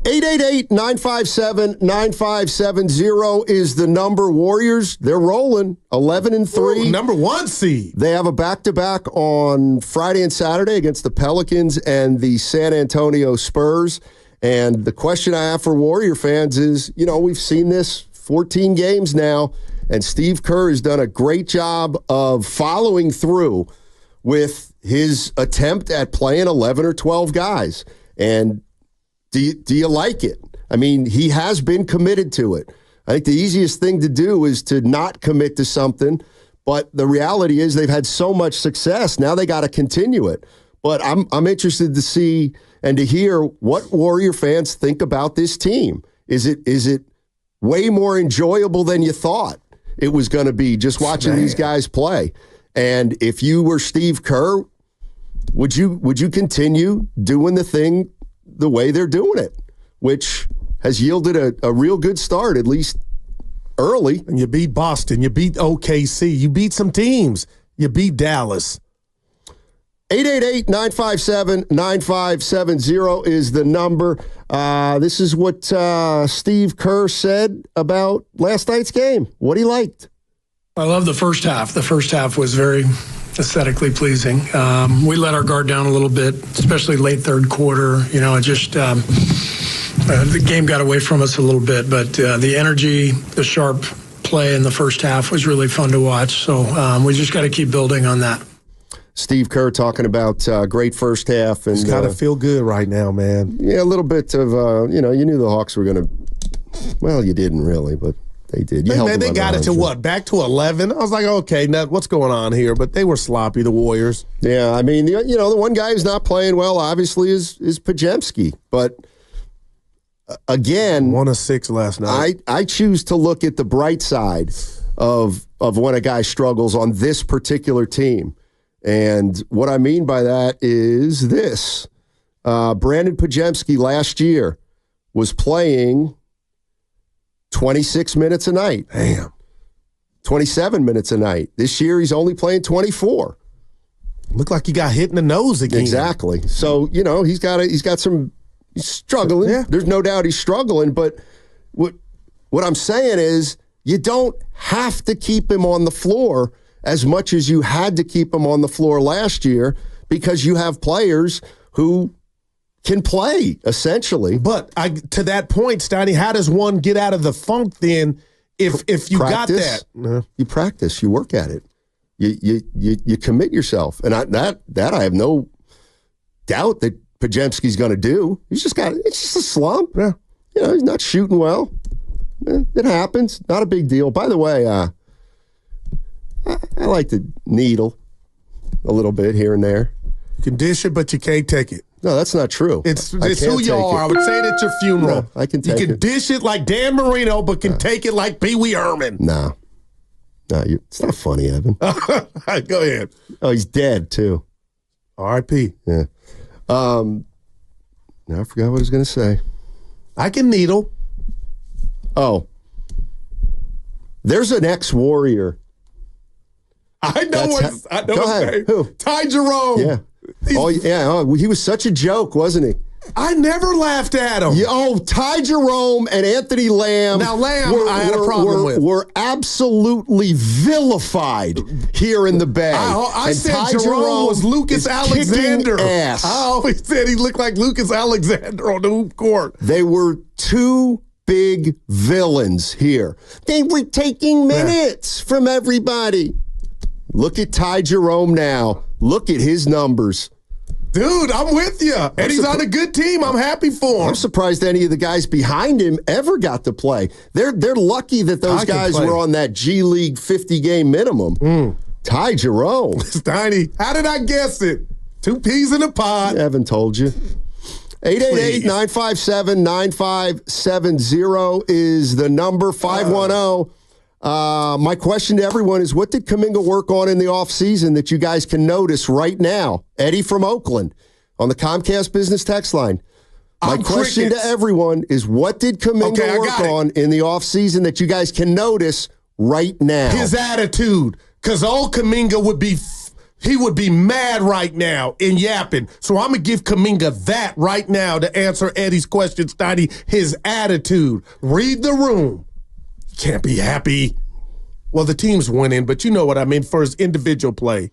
888-957-9570 is the number. Warriors, they're rolling 11-3. Ooh, number 1 seed. They have a back-to-back on Friday and Saturday against the Pelicans and the San Antonio Spurs. And the question I have for Warrior fans is, we've seen this 14 games now, and Steve Kerr has done a great job of following through with his attempt at playing 11 or 12 guys. And do you like it? He has been committed to it. I think the easiest thing to do is to not commit to something, but the reality is they've had so much success. Now they got to continue it. But I'm interested to see and to hear what Warrior fans think about this team. Is it way more enjoyable than you thought it was going to be just watching these guys play? And if you were Steve Kerr, would you continue doing the thing the way they're doing it, which has yielded a real good start, at least early? And you beat Boston. You beat OKC. You beat some teams. You beat Dallas. 888-957-9570 is the number. This is what Steve Kerr said about last night's game, what he liked. I love the first half. The first half was very aesthetically pleasing. We let our guard down a little bit, especially late third quarter. You know, it just the game got away from us a little bit, but the energy, the sharp play in the first half was really fun to watch. So we just got to keep building on that. Steve Kerr talking about great first half. And it's got to feel good right now, man. Yeah, a little bit of, you knew the Hawks were going to, well, you didn't really, but they did. They got it to what? Back to 11? I was like, okay, now what's going on here? But they were sloppy, the Warriors. Yeah, I mean, the one guy who's not playing well, obviously, is Podziemski. But again, 1 of 6 last night. I choose to look at the bright side of when a guy struggles on this particular team. And what I mean by that is this. Brandon Podziemski last year was playing 26 minutes a night. Damn. 27 minutes a night. This year he's only playing 24. Looked like he got hit in the nose again. Exactly. So, he's struggling. Yeah. There's no doubt he's struggling, but what I'm saying is you don't have to keep him on the floor as much as you had to keep him on the floor last year because you have players who can play, essentially. But to that point, Steiny, how does one get out of the funk then if you practice, got that? You practice, you work at it. You commit yourself. And I have no doubt that Podziemski's going to do. It's just a slump. Yeah. He's not shooting well. It happens. Not a big deal. By the way, I like to needle a little bit here and there. You can dish it, but you can't take it. No, that's not true. It's who you are. I would say it at your funeral. No, I can take it. You can dish it like Dan Marino, but can take it like Pee Wee Herman. No, it's not funny, Evan. Go ahead. Oh, he's dead, too. R.I.P. Yeah. Now I forgot what I was going to say. I can needle. Oh. There's an ex-Warrior. I know his name. Who? Ty Jerome. Yeah. He was such a joke, wasn't he? I never laughed at him. Yeah, Ty Jerome and Anthony Lamb. Now, I had a problem with. Were absolutely vilified here in the Bay. I said Ty Jerome was Lucas Alexander. Ass. I always said he looked like Lucas Alexander on the hoop court. They were two big villains here. They were taking minutes from everybody. Look at Ty Jerome now. Look at his numbers. Dude, I'm with you. And he's on a good team. I'm happy for him. I'm surprised any of the guys behind him ever got to play. They're lucky that those guys were on that G League 50-game minimum. Ty Jerome. Steiny, how did I guess it? 2 peas in a pod. Evan told you. 888-957-9570 is the number. 510. My question to everyone is, what did Kuminga work on in the offseason that you guys can notice right now? Eddie from Oakland on the Comcast business text line. My question to everyone is, what did Kuminga work on in the offseason that you guys can notice right now? His attitude. Because old Kuminga would be mad right now and yapping. So I'm going to give Kuminga that right now to answer Eddie's question, Steiny. His attitude. Read the room. Can't be happy. Well, the team's winning, but you know what I mean for his individual play.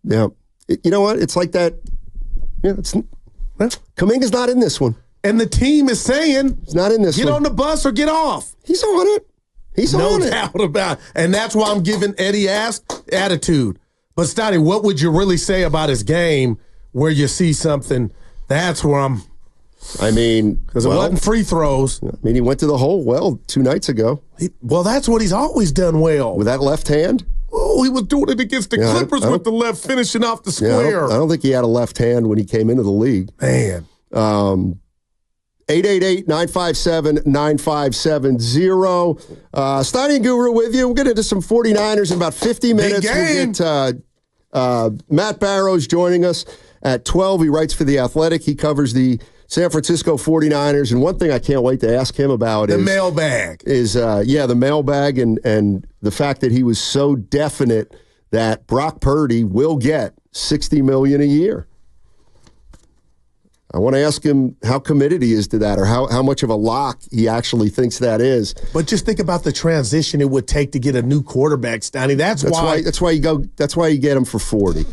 Yeah. You know what? It's like that. Yeah, Kuminga's not in this one. And the team is saying, he's not in this one. Get on the bus or get off. He's on it. He's on it. No doubt about it. And that's why I'm giving Eddie attitude. But, Steiny, what would you really say about his game where you see something? That's where I'm. I mean, because it wasn't free throws. I mean, he went to the hole 2 nights ago. That's what he's always done well. With that left hand? Oh, he was doing it against the Clippers with the left, finishing off the square. I don't think he had a left hand when he came into the league. Man. 888-957-9570. Steiny and Guru with you. We'll get into some 49ers in about 50 minutes. We'll get Matt Barrows joining us at 12. He writes for The Athletic. He covers the San Francisco 49ers. And one thing I can't wait to ask him about is the mailbag. The mailbag and the fact that he was so definite that Brock Purdy will get $60 million a year. I want to ask him how committed he is to that, or how much of a lock he actually thinks that is. But just think about the transition it would take to get a new quarterback, Stoney. That's why you get him for 40.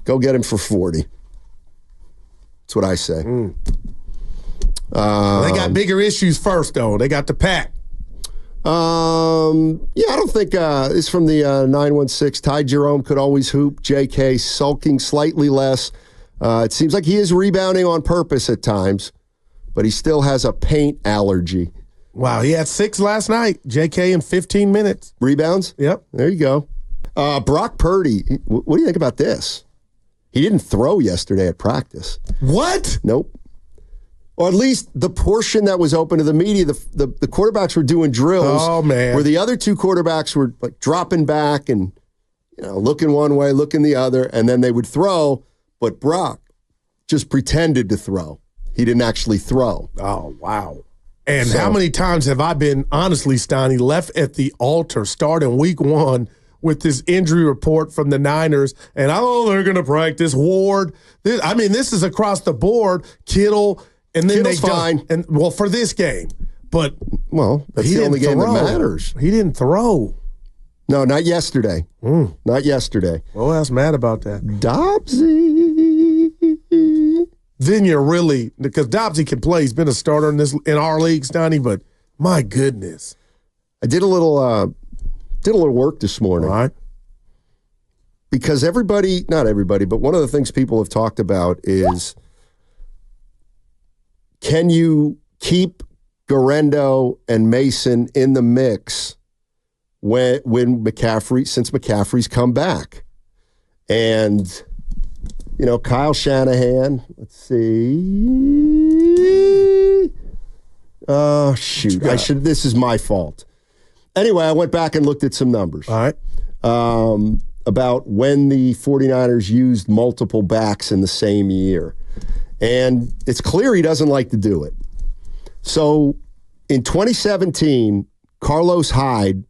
Go get him for 40. That's what I say. They got bigger issues first, though. They got the pack. I don't think it's from the 916. Ty Jerome could always hoop. JK sulking slightly less. It seems like he is rebounding on purpose at times, but he still has a paint allergy. Wow, he had 6 last night. JK in 15 minutes. Rebounds? Yep. There you go. Brock Purdy, what do you think about this? He didn't throw yesterday at practice. What? Nope. Or at least the portion that was open to the media, the quarterbacks were doing drills where the other two quarterbacks were like dropping back and looking one way, looking the other, and then they would throw, but Brock just pretended to throw. He didn't actually throw. Oh, wow. And how many times have I been, honestly, Stoney, left at the altar starting week 1 with this injury report from the Niners, and they're going to practice Ward. This is across the board. Kittle. And then Kittle's fine. For this game. But that's the only game that matters. He didn't throw. No, not yesterday. Not yesterday. Well, that's mad about that. Dobbsy. Then you're really, because Dobbsy can play. He's been a starter in our league, Stoney, but my goodness. I did a little work this morning. All right. Because not everybody, but one of the things people have talked about is, can you keep Garendo and Mason in the mix when since McCaffrey's come back? And, Kyle Shanahan, let's see. Oh, shoot. This is my fault. Anyway, I went back and looked at some numbers. All right. About when the 49ers used multiple backs in the same year. And it's clear he doesn't like to do it. So in 2017, Carlos Hyde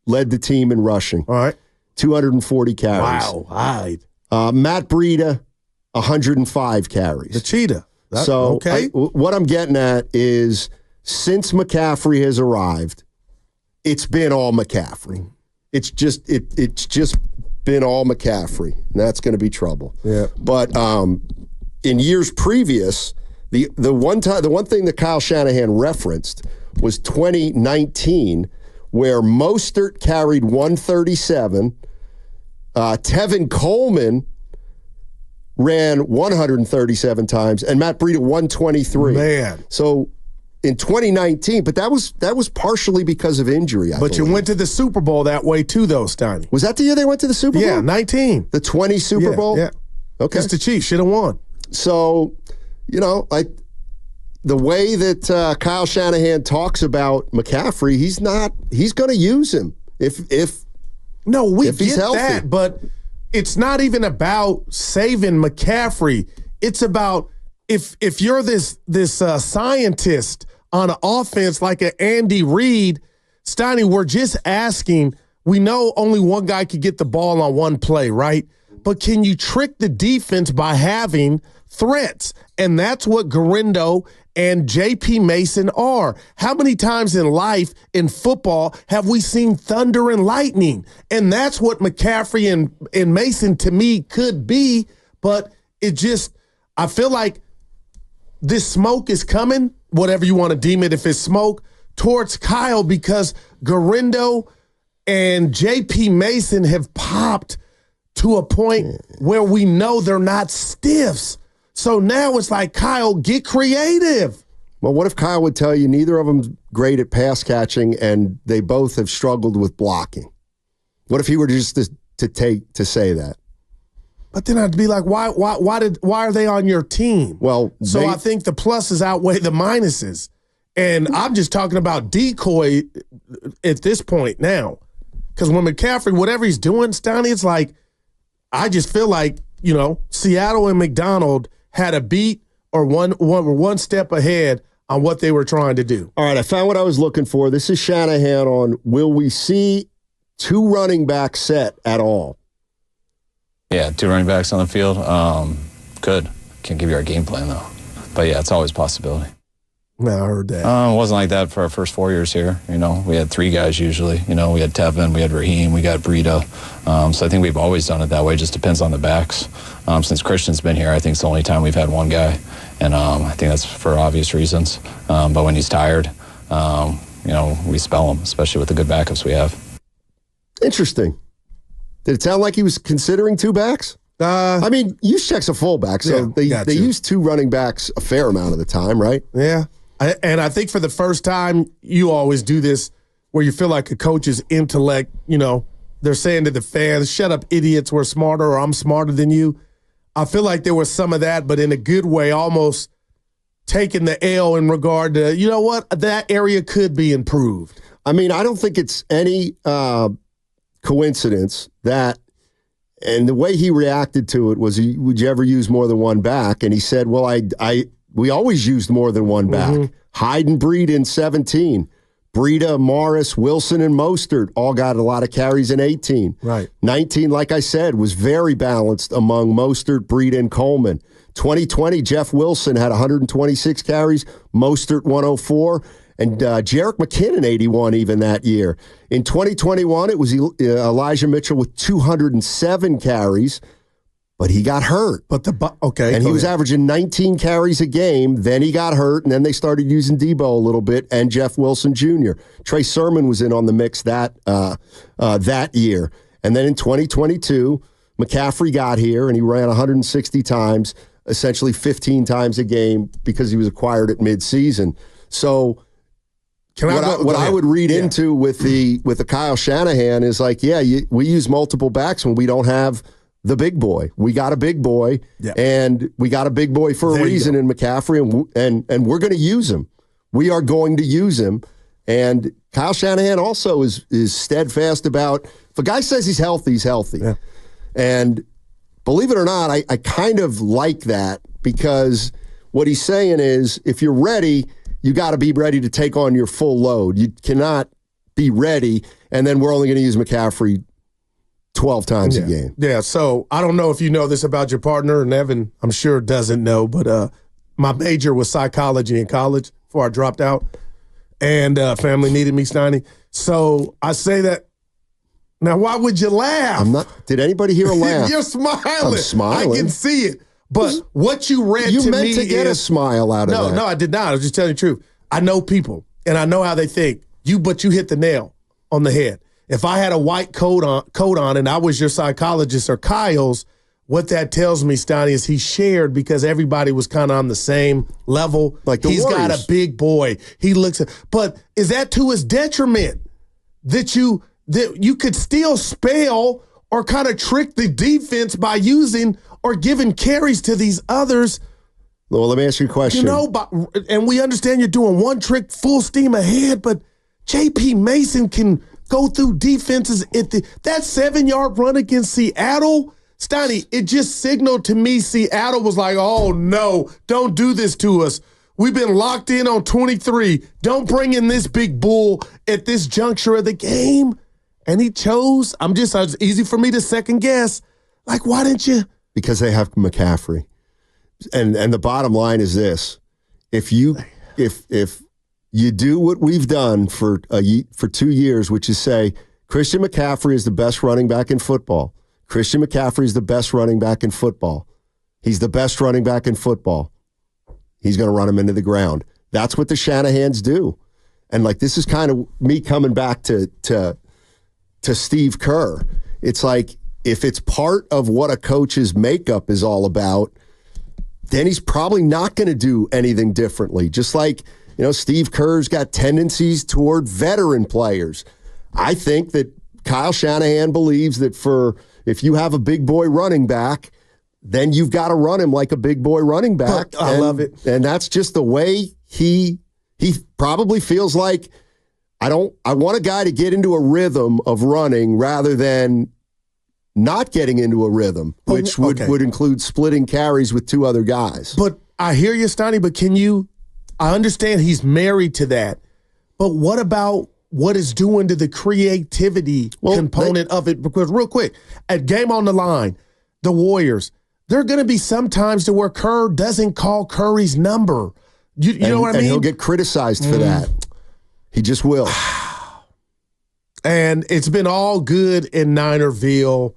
led the team in rushing. All right. 240 carries. Wow, Hyde. Matt Breida, 105 carries. The cheetah. Okay. What I'm getting at is, since McCaffrey has arrived, it's been all McCaffrey. It's just been all McCaffrey. And that's going to be trouble. Yeah. But in years previous, the one thing that Kyle Shanahan referenced was 2019, where Mostert carried 137, Tevin Coleman ran 137 times, and Matt Breida 123. Man, so in 2019, but that was partially because of injury. I believe. You went to the Super Bowl that way too, though, Stoney. Was that the year they went to the Super Bowl? Yeah, 19. The 20 Super Bowl. Yeah. Okay. Because the Chiefs should have won. So, the way that Kyle Shanahan talks about McCaffrey, he's going to use him if he's healthy. That, but it's not even about saving McCaffrey. It's about if you're this scientist on an offense like an Andy Reid, Stoney, we're just asking. We know only one guy could get the ball on one play, right? But can you trick the defense by having threats? And that's what Garendo and J.P. Mason are. How many times in life, in football, have we seen thunder and lightning? And that's what McCaffrey and Mason, to me, could be. But I feel like this smoke is coming, whatever you want to deem it, if it's smoke, towards Kyle, because Garendo and J.P. Mason have popped to a point where we know they're not stiffs. So now it's like, Kyle, get creative. Well, what if Kyle would tell you neither of them's great at pass catching and they both have struggled with blocking? What if he were just to say that? But then I'd be like, why are they on your team? Well, I think the pluses outweigh the minuses. And I'm just talking about decoy at this point now. Because when McCaffrey, whatever he's doing, Stoney, it's like, I just feel like, Seattle and McDonald had a beat or one step ahead on what they were trying to do. All right, I found what I was looking for. This is Shanahan on, will we see two running backs set at all? Yeah, two running backs on the field. Could. can't give you our game plan though. But yeah, it's always a possibility. No, I heard that. It wasn't like that for our first 4 years here. We had 3 guys usually. We had Tevin, we had Raheem, we got Breida. So I think we've always done it that way. It just depends on the backs. Since Christian's been here, I think it's the only time we've had one guy. And I think that's for obvious reasons. But when he's tired, we spell him, especially with the good backups we have. Interesting. Did it sound like he was considering 2 backs? Juszczyk's a fullback, so they use 2 running backs a fair amount of the time, right? Yeah. And I think for the first time, you always do this where you feel like a coach's intellect, they're saying to the fans, shut up, idiots, we're smarter, or I'm smarter than you. I feel like there was some of that, but in a good way, almost taking the L in regard to, you know what, that area could be improved. I don't think it's any coincidence that, and the way he reacted to it was, would you ever use more than one back? And he said, well, we always used more than one back. Mm-hmm. Hyde and Breida in 17. Breida, Morris, Wilson, and Mostert all got a lot of carries in 18. Right. 19, like I said, was very balanced among Mostert, Breida, and Coleman. 2020, Jeff Wilson had 126 carries, Mostert 104, and Jerick McKinnon 81 even that year. In 2021, it was Elijah Mitchell with 207 carries, but he got hurt. And he was averaging 19 carries a game. Then he got hurt, and then they started using Debo a little bit, and Jeff Wilson Jr. Trey Sermon was in on the mix that year. And then in 2022, McCaffrey got here, and he ran 160 times, essentially 15 times a game because he was acquired at midseason. So what I would read into with the Kyle Shanahan is like, we use multiple backs when we don't have the big boy. We got a big boy, and we got a big boy for a reason in McCaffrey, and we're going to use him. We are going to use him. And Kyle Shanahan also is steadfast about, if a guy says he's healthy, he's healthy. Yeah. And believe it or not, I kind of like that, because what he's saying is, if you're ready, you got to be ready to take on your full load. You cannot be ready, and then we're only going to use McCaffrey 12 times a game. Yeah, so I don't know if you know this about your partner, and Evan, I'm sure, doesn't know, but my major was psychology in college before I dropped out, and family needed me, Steiny. So I say that. Now, why would you laugh? I'm not. Did anybody hear a laugh? You're smiling. I'm smiling. I can see it. But what you read to me is... You meant to get a smile out of that. No, I did not. I was just telling you the truth. I know people, and I know how they think. But you hit the nail on the head. If I had a white coat on and I was your psychologist or Kyle's, what that tells me, Stoney, is he shared because everybody was kind of on the same level. Like the He's Warriors. got a big boy. He looks at, but is that to his detriment that you could still spell or kind of trick the defense by using or giving carries to these others? Well, let me ask you a question. And we understand you're doing one trick full steam ahead, but J.P. Mason can go through defenses. That 7-yard run against Seattle, Steiny, it just signaled to me Seattle was like, oh, no, don't do this to us. We've been locked in on 23. Don't bring in this big bull at this juncture of the game. And he chose. It's easy for me to second guess. Like, why didn't you? Because they have McCaffrey. And the bottom line is this. If you do what we've done for 2 years, which is say Christian McCaffrey is the best running back in football. Christian McCaffrey is the best running back in football. He's the best running back in football. He's going to run him into the ground. That's what the Shanahans do. And like, this is kind of me coming back to Steve Kerr. It's like, if it's part of what a coach's makeup is all about, then he's probably not going to do anything differently. Just like, Steve Kerr's got tendencies toward veteran players. I think that Kyle Shanahan believes that if you have a big boy running back, then you've got to run him like a big boy running back. I love it. And that's just the way he probably feels like, I want a guy to get into a rhythm of running rather than not getting into a rhythm, which would include splitting carries with 2 other guys. But I hear you, Steiny, but I understand he's married to that, but what about what it's doing to the creativity component of it? Because real quick, at Game on the Line, the Warriors, there are going to be some times to where Kerr doesn't call Curry's number. You know what I mean? And he'll get criticized for that. He just will. And it's been all good in Ninerville.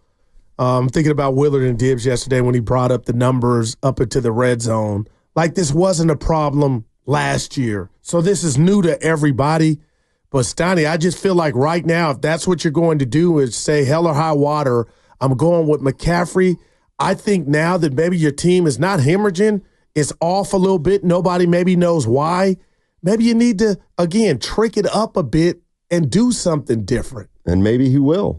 Thinking about Willard and Dibbs yesterday when he brought up the numbers up into the red zone. Like this wasn't a problem last year. So this is new to everybody. But Stoney, I just feel like right now, if that's what you're going to do is say hell or high water, I'm going with McCaffrey. I think now that maybe your team is not hemorrhaging, it's off a little bit. Nobody maybe knows why. Maybe you need to, again, trick it up a bit and do something different. And maybe he will.